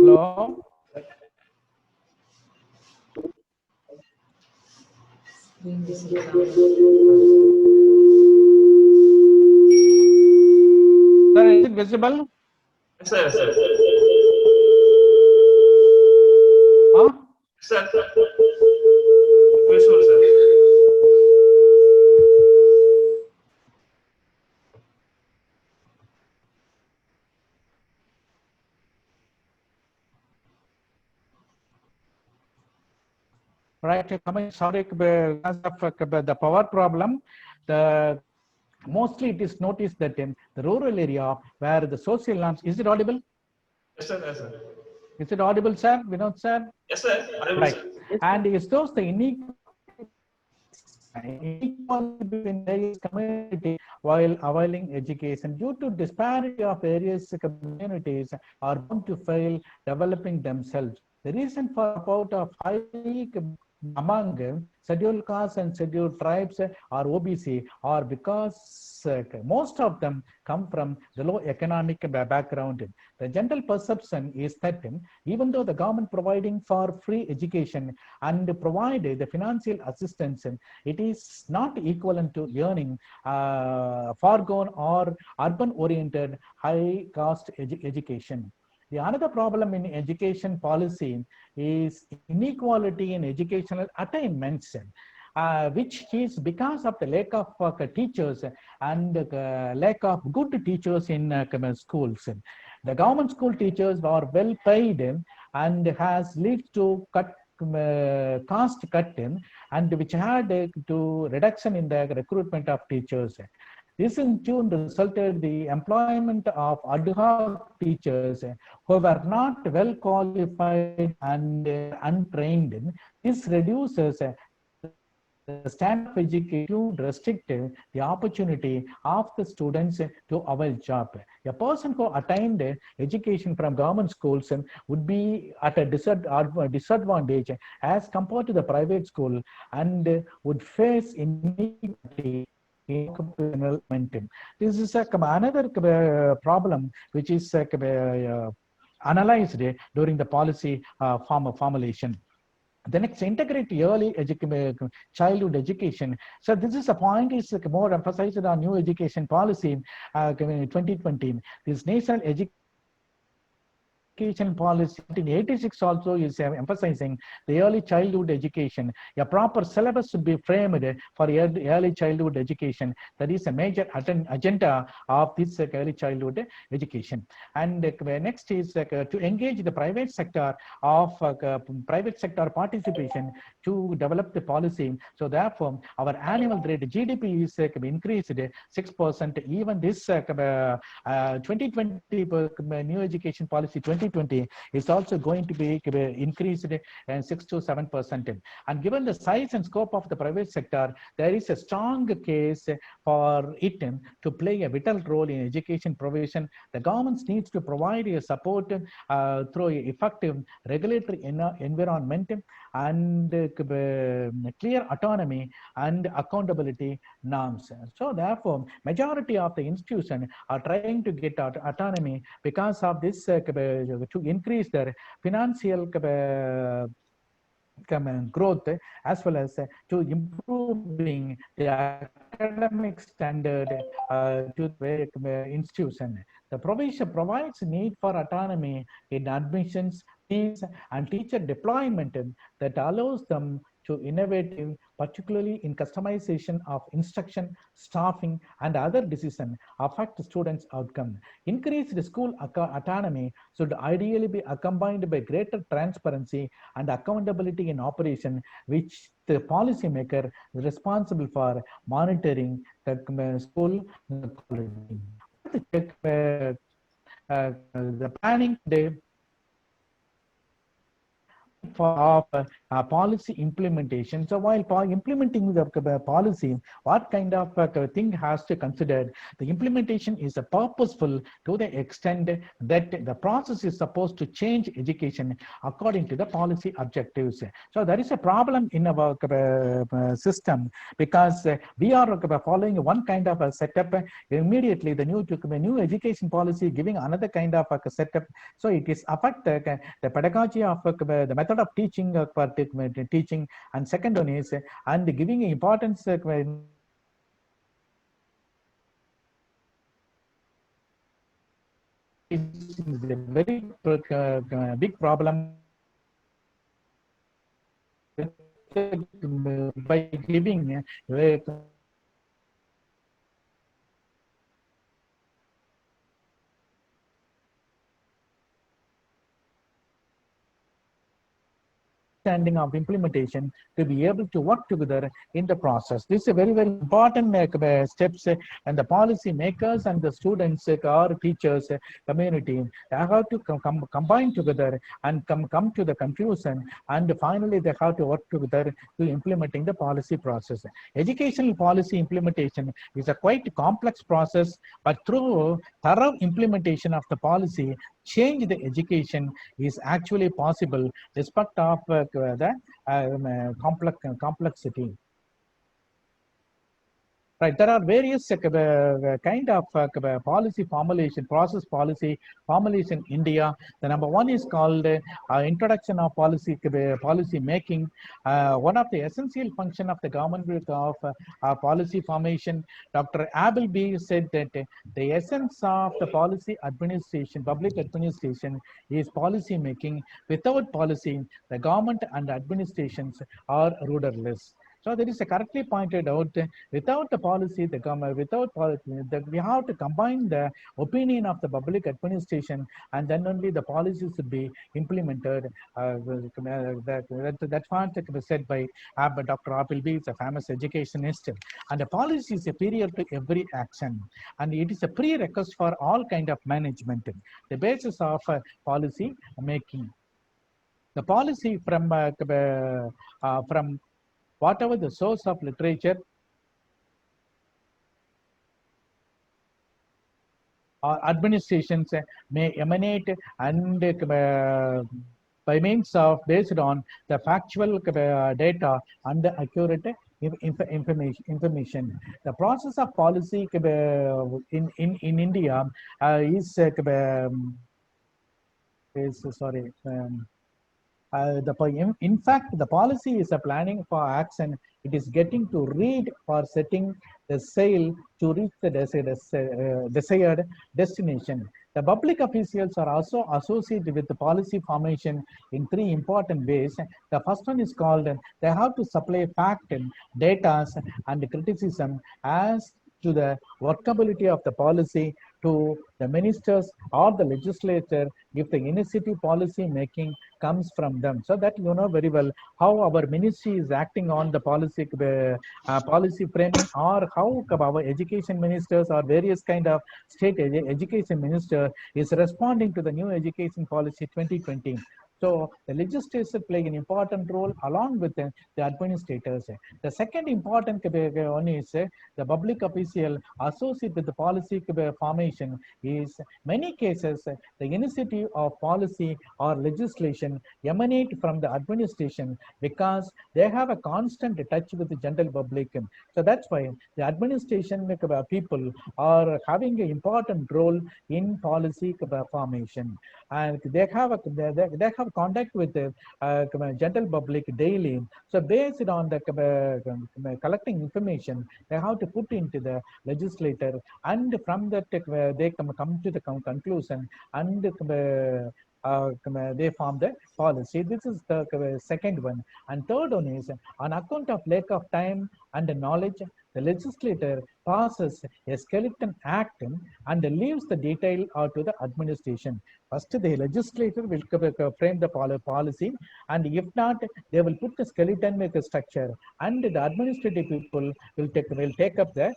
Hello. Sir, is it visible? Sir. Huh? Sir. Visual, sir. Right, coming, sorry, because of the power problem, the mostly it is noticed that in the rural area where the social norms, is it audible? Yes, sir. Yes, sir. Is it audible, sir? Vinod, sir? Yes, sir. Audible, Right. sir. And it shows the inequality between various communities while availing education due to disparity of various communities are bound to fail developing themselves. The reason for support of high among scheduled castes and scheduled tribes or OBC are because most of them come from the low economic background. The general perception is that even though the government providing for free education and provide the financial assistance, it is not equivalent to earning foregone or urban-oriented high-cost education. The another problem in education policy is inequality in educational attainments, which is because of the lack of teachers and lack of good teachers in schools. The government school teachers are well paid and has led to cost cut and which had to reduction in the recruitment of teachers. This in turn resulted the employment of ad hoc teachers who were not well qualified and untrained. This reduces the standard of education to restrict the opportunity of the students to avail job. A person who attained education from government schools would be at a disadvantage as compared to the private school and would face inequality in occupational momentum. This is another problem which is analyzed during the policy formulation. The next, integrate early childhood education. So this is a point is more emphasized on new education policy 2020. This national education policy in 86 also is emphasizing the early childhood education. A proper syllabus should be framed for early childhood education. That is a major agenda of this early childhood education. And next is to engage the private sector of private sector participation to develop the policy. So therefore, our annual rate GDP is increased 6%. Even this 2020 new education policy 2020 is also going to be increased 6 to 7%. And given the size and scope of the private sector, there is a strong case for it to play a vital role in education provision. The government needs to provide a support through effective regulatory environment and clear autonomy and accountability norms. So therefore, majority of the institutions are trying to get autonomy because of this to increase their financial growth as well as to improving the academic standard to the institution. The provision provides need for autonomy in admissions, fees, and teacher deployment that allows them to innovative, particularly in customization of instruction, staffing, and other decisions affect students' outcome. Increased school autonomy should ideally be accompanied by greater transparency and accountability in operation, which the policymaker is responsible for monitoring the school quality. The planning today of policy implementation. So while implementing the policy, what kind of thing has to consider? The implementation is purposeful to the extent that the process is supposed to change education according to the policy objectives. So there is a problem in our system because we are following one kind of a setup. Immediately the new education policy giving another kind of a setup. So it is affect the pedagogy of the method of teaching for teaching, and second one is and giving importance is a very big problem by giving understanding of implementation to be able to work together in the process. This is a very, very important steps and the policy makers and the students or teachers community have to combine together and come to the conclusion, and finally they have to work together to implementing the policy process. Educational policy implementation is a quite complex process, but through thorough implementation of the policy, change the education is actually possible despite of the complexity. Right, there are various kind of policy formulation, process policy formulation in India. The number one is called introduction of policy making. One of the essential function of the government of policy formation. Dr. Appleby said that the essence of the policy administration, public administration, is policy making. Without policy, the government and administrations are rudderless. So that is correctly pointed out. Without the policy, the government, without policy, we have to combine the opinion of the public administration, and then only the policies should be implemented. That's what was said by Dr. Appleby. Is a famous educationist, and the policy is superior to every action, and it is a prerequisite for all kind of management. The basis of policy making. The policy from whatever the source of literature or administrations may emanate, and by means of based on the factual data and the accurate information. The process of policy in India is sorry. In fact, the policy is a planning for action. It is getting to read for setting the sail to reach the desired destination. The public officials are also associated with the policy formation in three important ways. The first one is called they have to supply fact and data and criticism as to the workability of the policy to the ministers or the legislature if the initiative policy making comes from them. So that you know very well how our ministry is acting on the policy framing, or how our education ministers or various kind of state education minister is responding to the new education policy 2020. So the legislators play an important role along with the administrators. The second important one is the public official associated with the policy formation is many cases the initiative of policy or legislation emanate from the administration because they have a constant touch with the general public. So that's why the administration people are having an important role in policy formation, and they have contact with the general public daily. So based on the collecting information, they have to put into the legislator, and from that they come to the conclusion, and they form the policy. This is the second one. And third one is on account of lack of time and knowledge, the legislator passes a skeleton act and leaves the detail to the administration. First, the legislator will frame the policy, and if not, they will put the skeleton with the structure, and the administrative people will take up the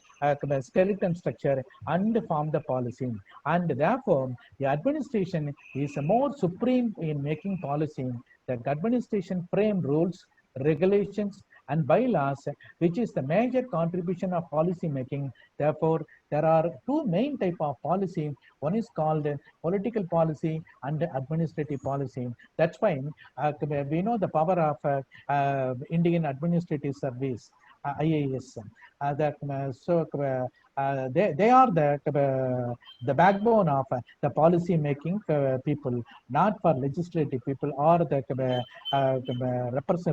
skeleton structure and form the policy. And therefore, the administration is more supreme in making policy. The administration frame rules, regulations, and bylaws, which is the major contribution of policy making. Therefore, there are two main type of policy. One is called political policy and administrative policy. That's why we know the power of Indian Administrative Service, IAS. They are the backbone of the policy making people, not for legislative people or the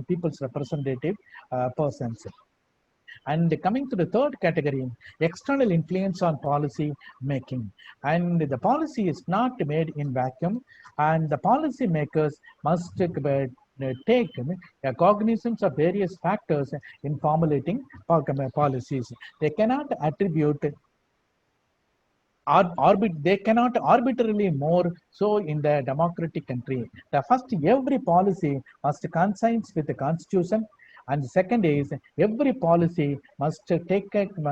people's representative persons. And coming to the third category, external influence on policy making. And the policy is not made in vacuum, and the policy makers must take cognizance of various factors in formulating policies. They cannot attribute they cannot arbitrarily more so in the democratic country. The first, every policy must coincide with the constitution, and the second is every policy must take into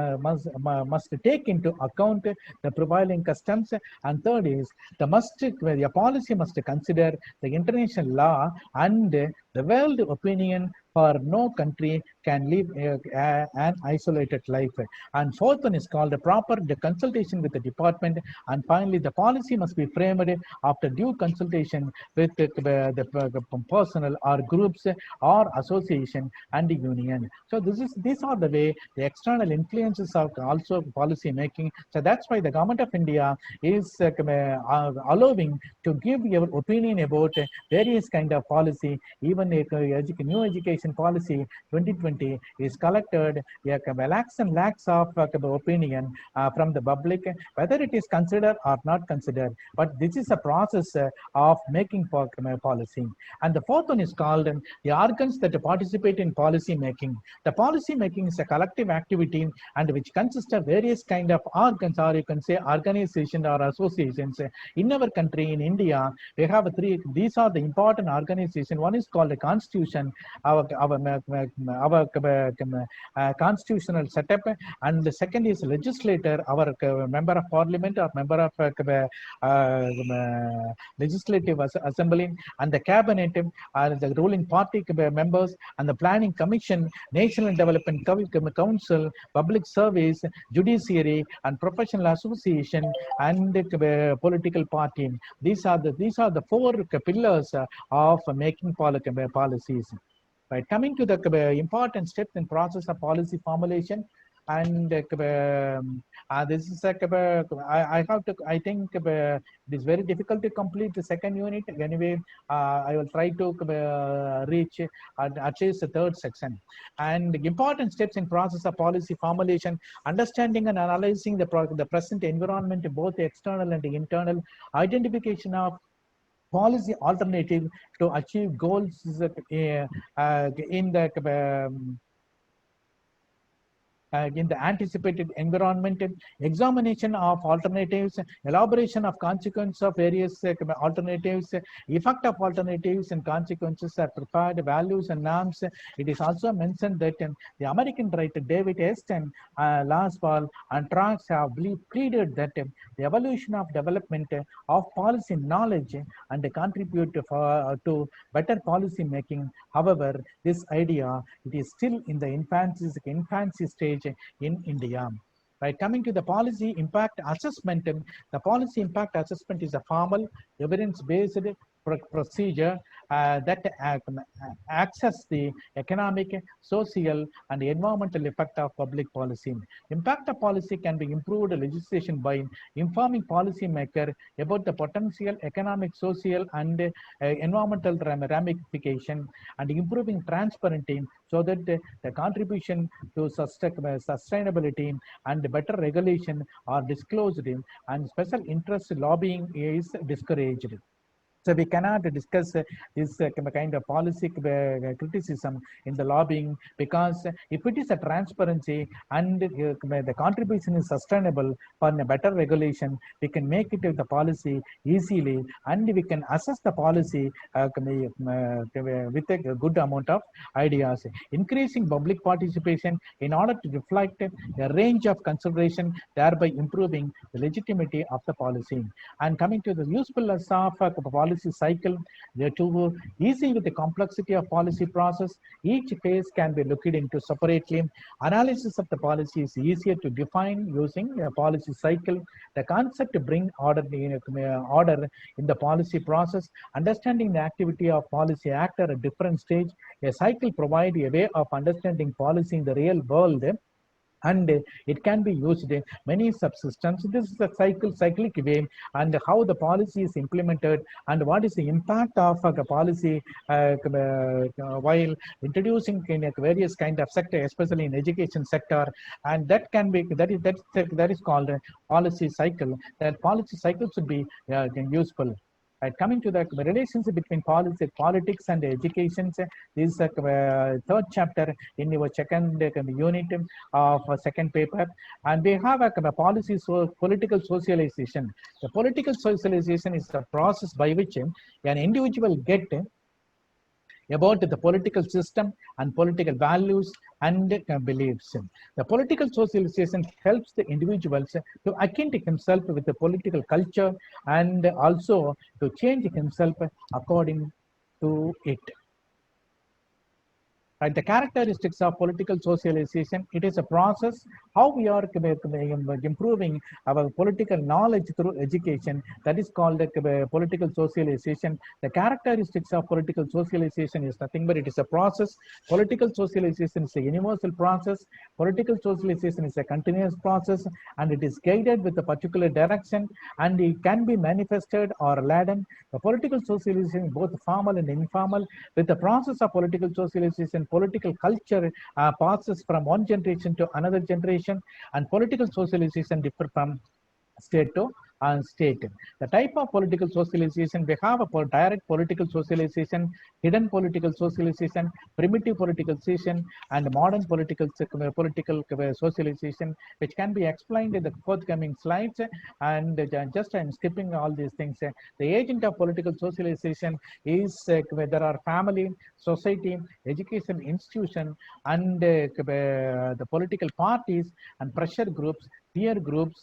account the prevailing customs, and third is the policy must consider the international law and the world opinion, for no country can live an isolated life. And fourth one is called the proper consultation with the department. And finally, the policy must be framed after due consultation with the personal or groups or association and the union. So these are the way the external influences are also policy making. So that's why the government of India is allowing to give your opinion about various kind of policy. Even a new education policy 2020 is collected lakhs and lakhs of opinion from the public, whether it is considered or not considered. But this is a process of making policy. And the fourth one is called the organs that participate in policy making. The policy making is a collective activity and which consists of various kind of organs, or you can say organization or associations. In our country, in India, we have three. These are the important organizations. One is called the Constitution, our constitutional setup, and the second is legislator, our member of parliament or member of legislative assembly, and the cabinet are the ruling party members, and the planning commission, national development council, public service, judiciary, and professional association, and political party. These are the four pillars of making policies. Right. Coming to the important steps in process of policy formulation, and this is I have to. I think it is very difficult to complete the second unit. Anyway, I will try to reach at least the third section. And important steps in process of policy formulation: understanding and analyzing the present environment, both external and internal, identification of policy alternative to achieve goals in the anticipated environment, examination of alternatives, elaboration of consequences of various alternatives, effect of alternatives and consequences are prepared, values and norms. It is also mentioned that the American writer David Easton last fall and Trax have pleaded that the evolution of development of policy knowledge and contribute to better policy making. However, this idea, it is still in the infancy stage in India. Right, coming to the policy impact assessment, the policy impact assessment is a formal evidence-based procedure that access the economic, social, and environmental effect of public policy. Impact of policy can be improved legislation by informing policymaker about the potential economic, social, and environmental ramification, and improving transparency so that the contribution to sustainability and better regulation are disclosed, and special interest lobbying is discouraged. So we cannot discuss this kind of policy criticism in the lobbying, because if it is a transparency and the contribution is sustainable for a better regulation, we can make it the policy easily, and we can assess the policy with a good amount of ideas. Increasing public participation in order to reflect a range of consideration, thereby improving the legitimacy of the policy. And coming to the usefulness of policy cycle, to easy with the complexity of policy process, each phase can be looked into separately. Analysis of the policy is easier to define using a policy cycle. The concept to bring order in the policy process, understanding the activity of policy actor at different stage. A cycle provides a way of understanding policy in the real world, and it can be used in many subsystems. This is a cyclic way, and how the policy is implemented, and what is the impact of a policy while introducing in various kind of sector, especially in education sector. And that can be that is called a policy cycle. That policy cycle should be useful. Right, coming to the relationship between politics and education, this is the third chapter in your second unit of second paper, and we have a policy political socialization. The political socialization is the process by which an individual get about the political system and political values and beliefs. The political socialization helps the individuals to acquaint himself with the political culture and also to change himself according to it. Right, the characteristics of political socialization, it is a process how we are improving our political knowledge through education. That is called political socialization. The characteristics of political socialization is nothing but it is a process. Political socialization is a universal process. Political socialization is a continuous process, and it is guided with a particular direction, and it can be manifested or laden. The political socialization, both formal and informal, with the process of political socialization, political culture passes from one generation to another generation, and political socialization differ from state to state. The type of political socialization, we have a direct political socialization, hidden political socialization, primitive political socialization, and modern political socialization, which can be explained in the forthcoming slides. And just I'm skipping all these things. The agent of political socialization is there are family, society, education institution, and the political parties and pressure groups, peer groups,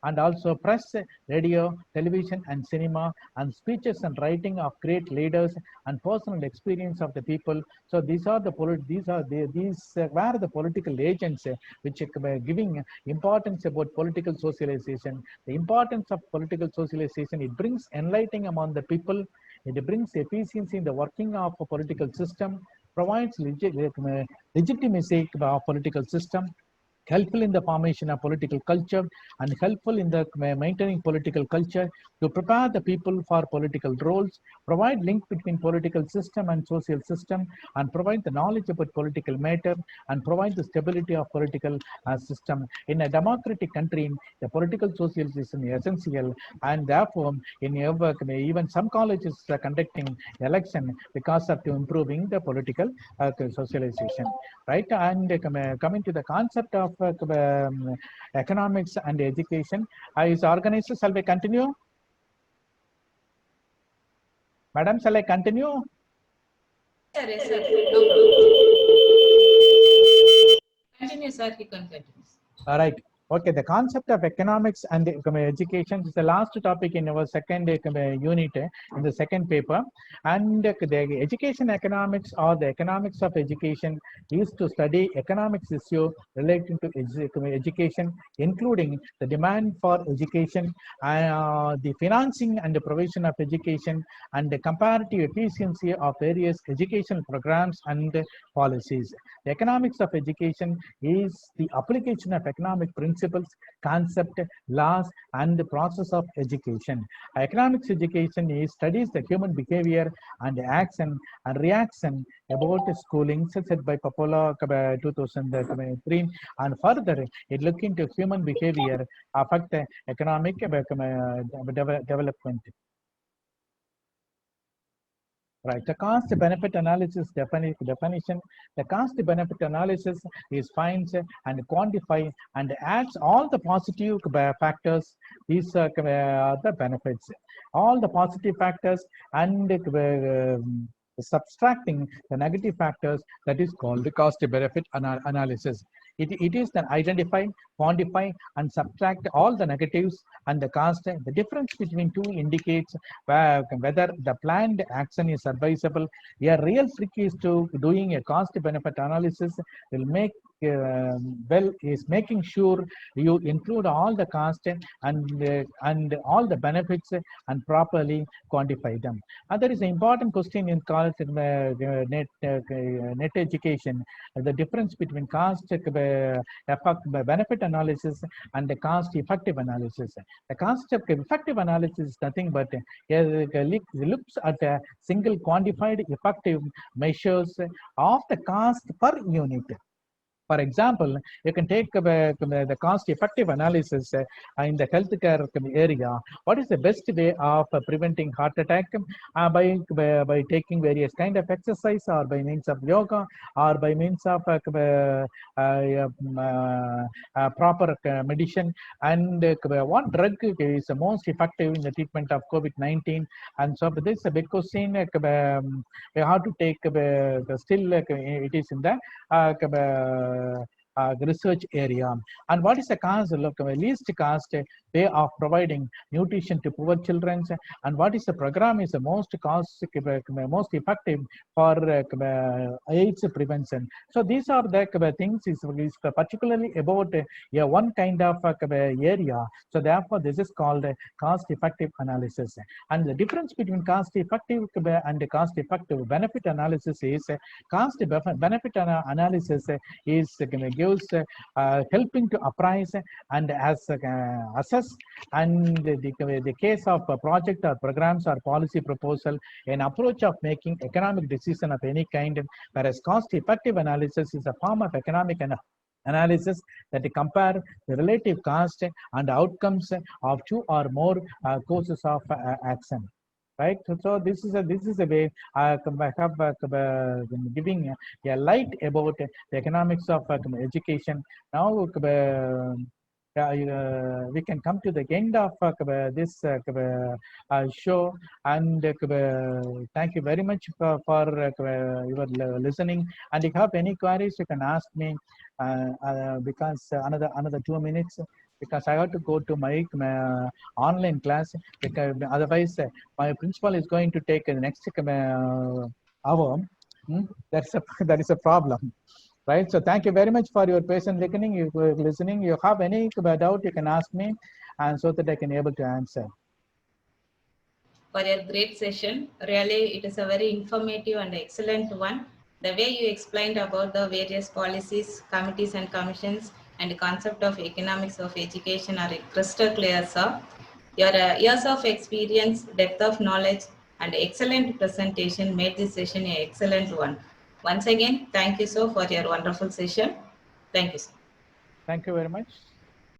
and also press, radio, television, and cinema, and speeches and writing of great leaders and personal experience of the people. So these are the were the political agents which are giving importance about political socialization. The importance of political socialization, it brings enlightening among the people. It brings efficiency in the working of a political system, provides legitimacy of political system, helpful in the formation of political culture, and helpful in the maintaining political culture, to prepare the people for political roles, provide link between political system and social system, and provide the knowledge about political matter, and provide the stability of political system. In a democratic country, the political socialization is essential, and therefore, in even some colleges are conducting election because of improving the political socialization. Right, and coming to the concept of economics and education is organized. Shall we continue? Madam, shall I continue? Yes, sir. No problem. Continue, sir. You can continue. All right. Okay, the concept of economics and education is the last topic in our second unit in the second paper. And the education economics, or the economics of education, is to study economics issue relating to education, including the demand for education, the financing and the provision of education, and the comparative efficiency of various educational programs and policies. The economics of education is the application of economic principles, concept, laws, and the process of education. Economics education studies the human behavior and action and reaction about schooling, said by Popola 2003, and further it look into human behavior affect economic development. Right, the cost benefit analysis definition. The cost benefit analysis is finds and quantify and adds all the positive factors. These are the benefits, all the positive factors, and subtracting the negative factors. That is called the cost benefit analysis. It is then identify, quantify, and subtract all the negatives and the cost. The difference between two indicates whether the planned action is advisable. A real trick is to doing a cost benefit analysis will make is making sure you include all the cost and all the benefits and properly quantify them. And there is an important question in college net education: the difference between cost benefit analysis and the cost effective analysis. The cost effective analysis is nothing but looks at a single quantified effective measures of the cost per unit. For example, you can take the cost-effective analysis in the healthcare area. What is the best way of preventing heart attack by taking various kind of exercise, or by means of yoga, or by means of proper medicine, and what drug is the most effective in the treatment of COVID-19? And so this is a big question. We have to take still it is in the research area. And what is the cost? Look, least cost way of providing nutrition to poor children, and what is the program is the most most effective for AIDS prevention. So these are the things is particularly about one kind of area. So therefore, this is called cost-effective analysis. And the difference between cost-effective and cost-effective benefit analysis is cost-benefit analysis is gives helping to appraise and assess, and the case of a project or programs or policy proposal, an approach of making economic decision of any kind, whereas cost-effective analysis is a form of economic analysis that compare the relative cost and outcomes of two or more courses of action. Right, so this is a way I have giving a light about the economics of education. Now we can come to the end of this show, and thank you very much for your listening. And if you have any queries, you can ask me because another 2 minutes, because I have to go to my online class, because otherwise my principal is going to take the next hour. That is a problem. Right, so thank you very much for your patient listening. You have any doubt, you can ask me, and so that I can able to answer. For your great session, really it is a very informative and excellent one. The way you explained about the various policies, committees and commissions, and the concept of economics of education are crystal clear, sir. Your years of experience, depth of knowledge, and excellent presentation made this session an excellent one. Once again, thank you, sir, for your wonderful session. Thank you, sir. Thank you very much.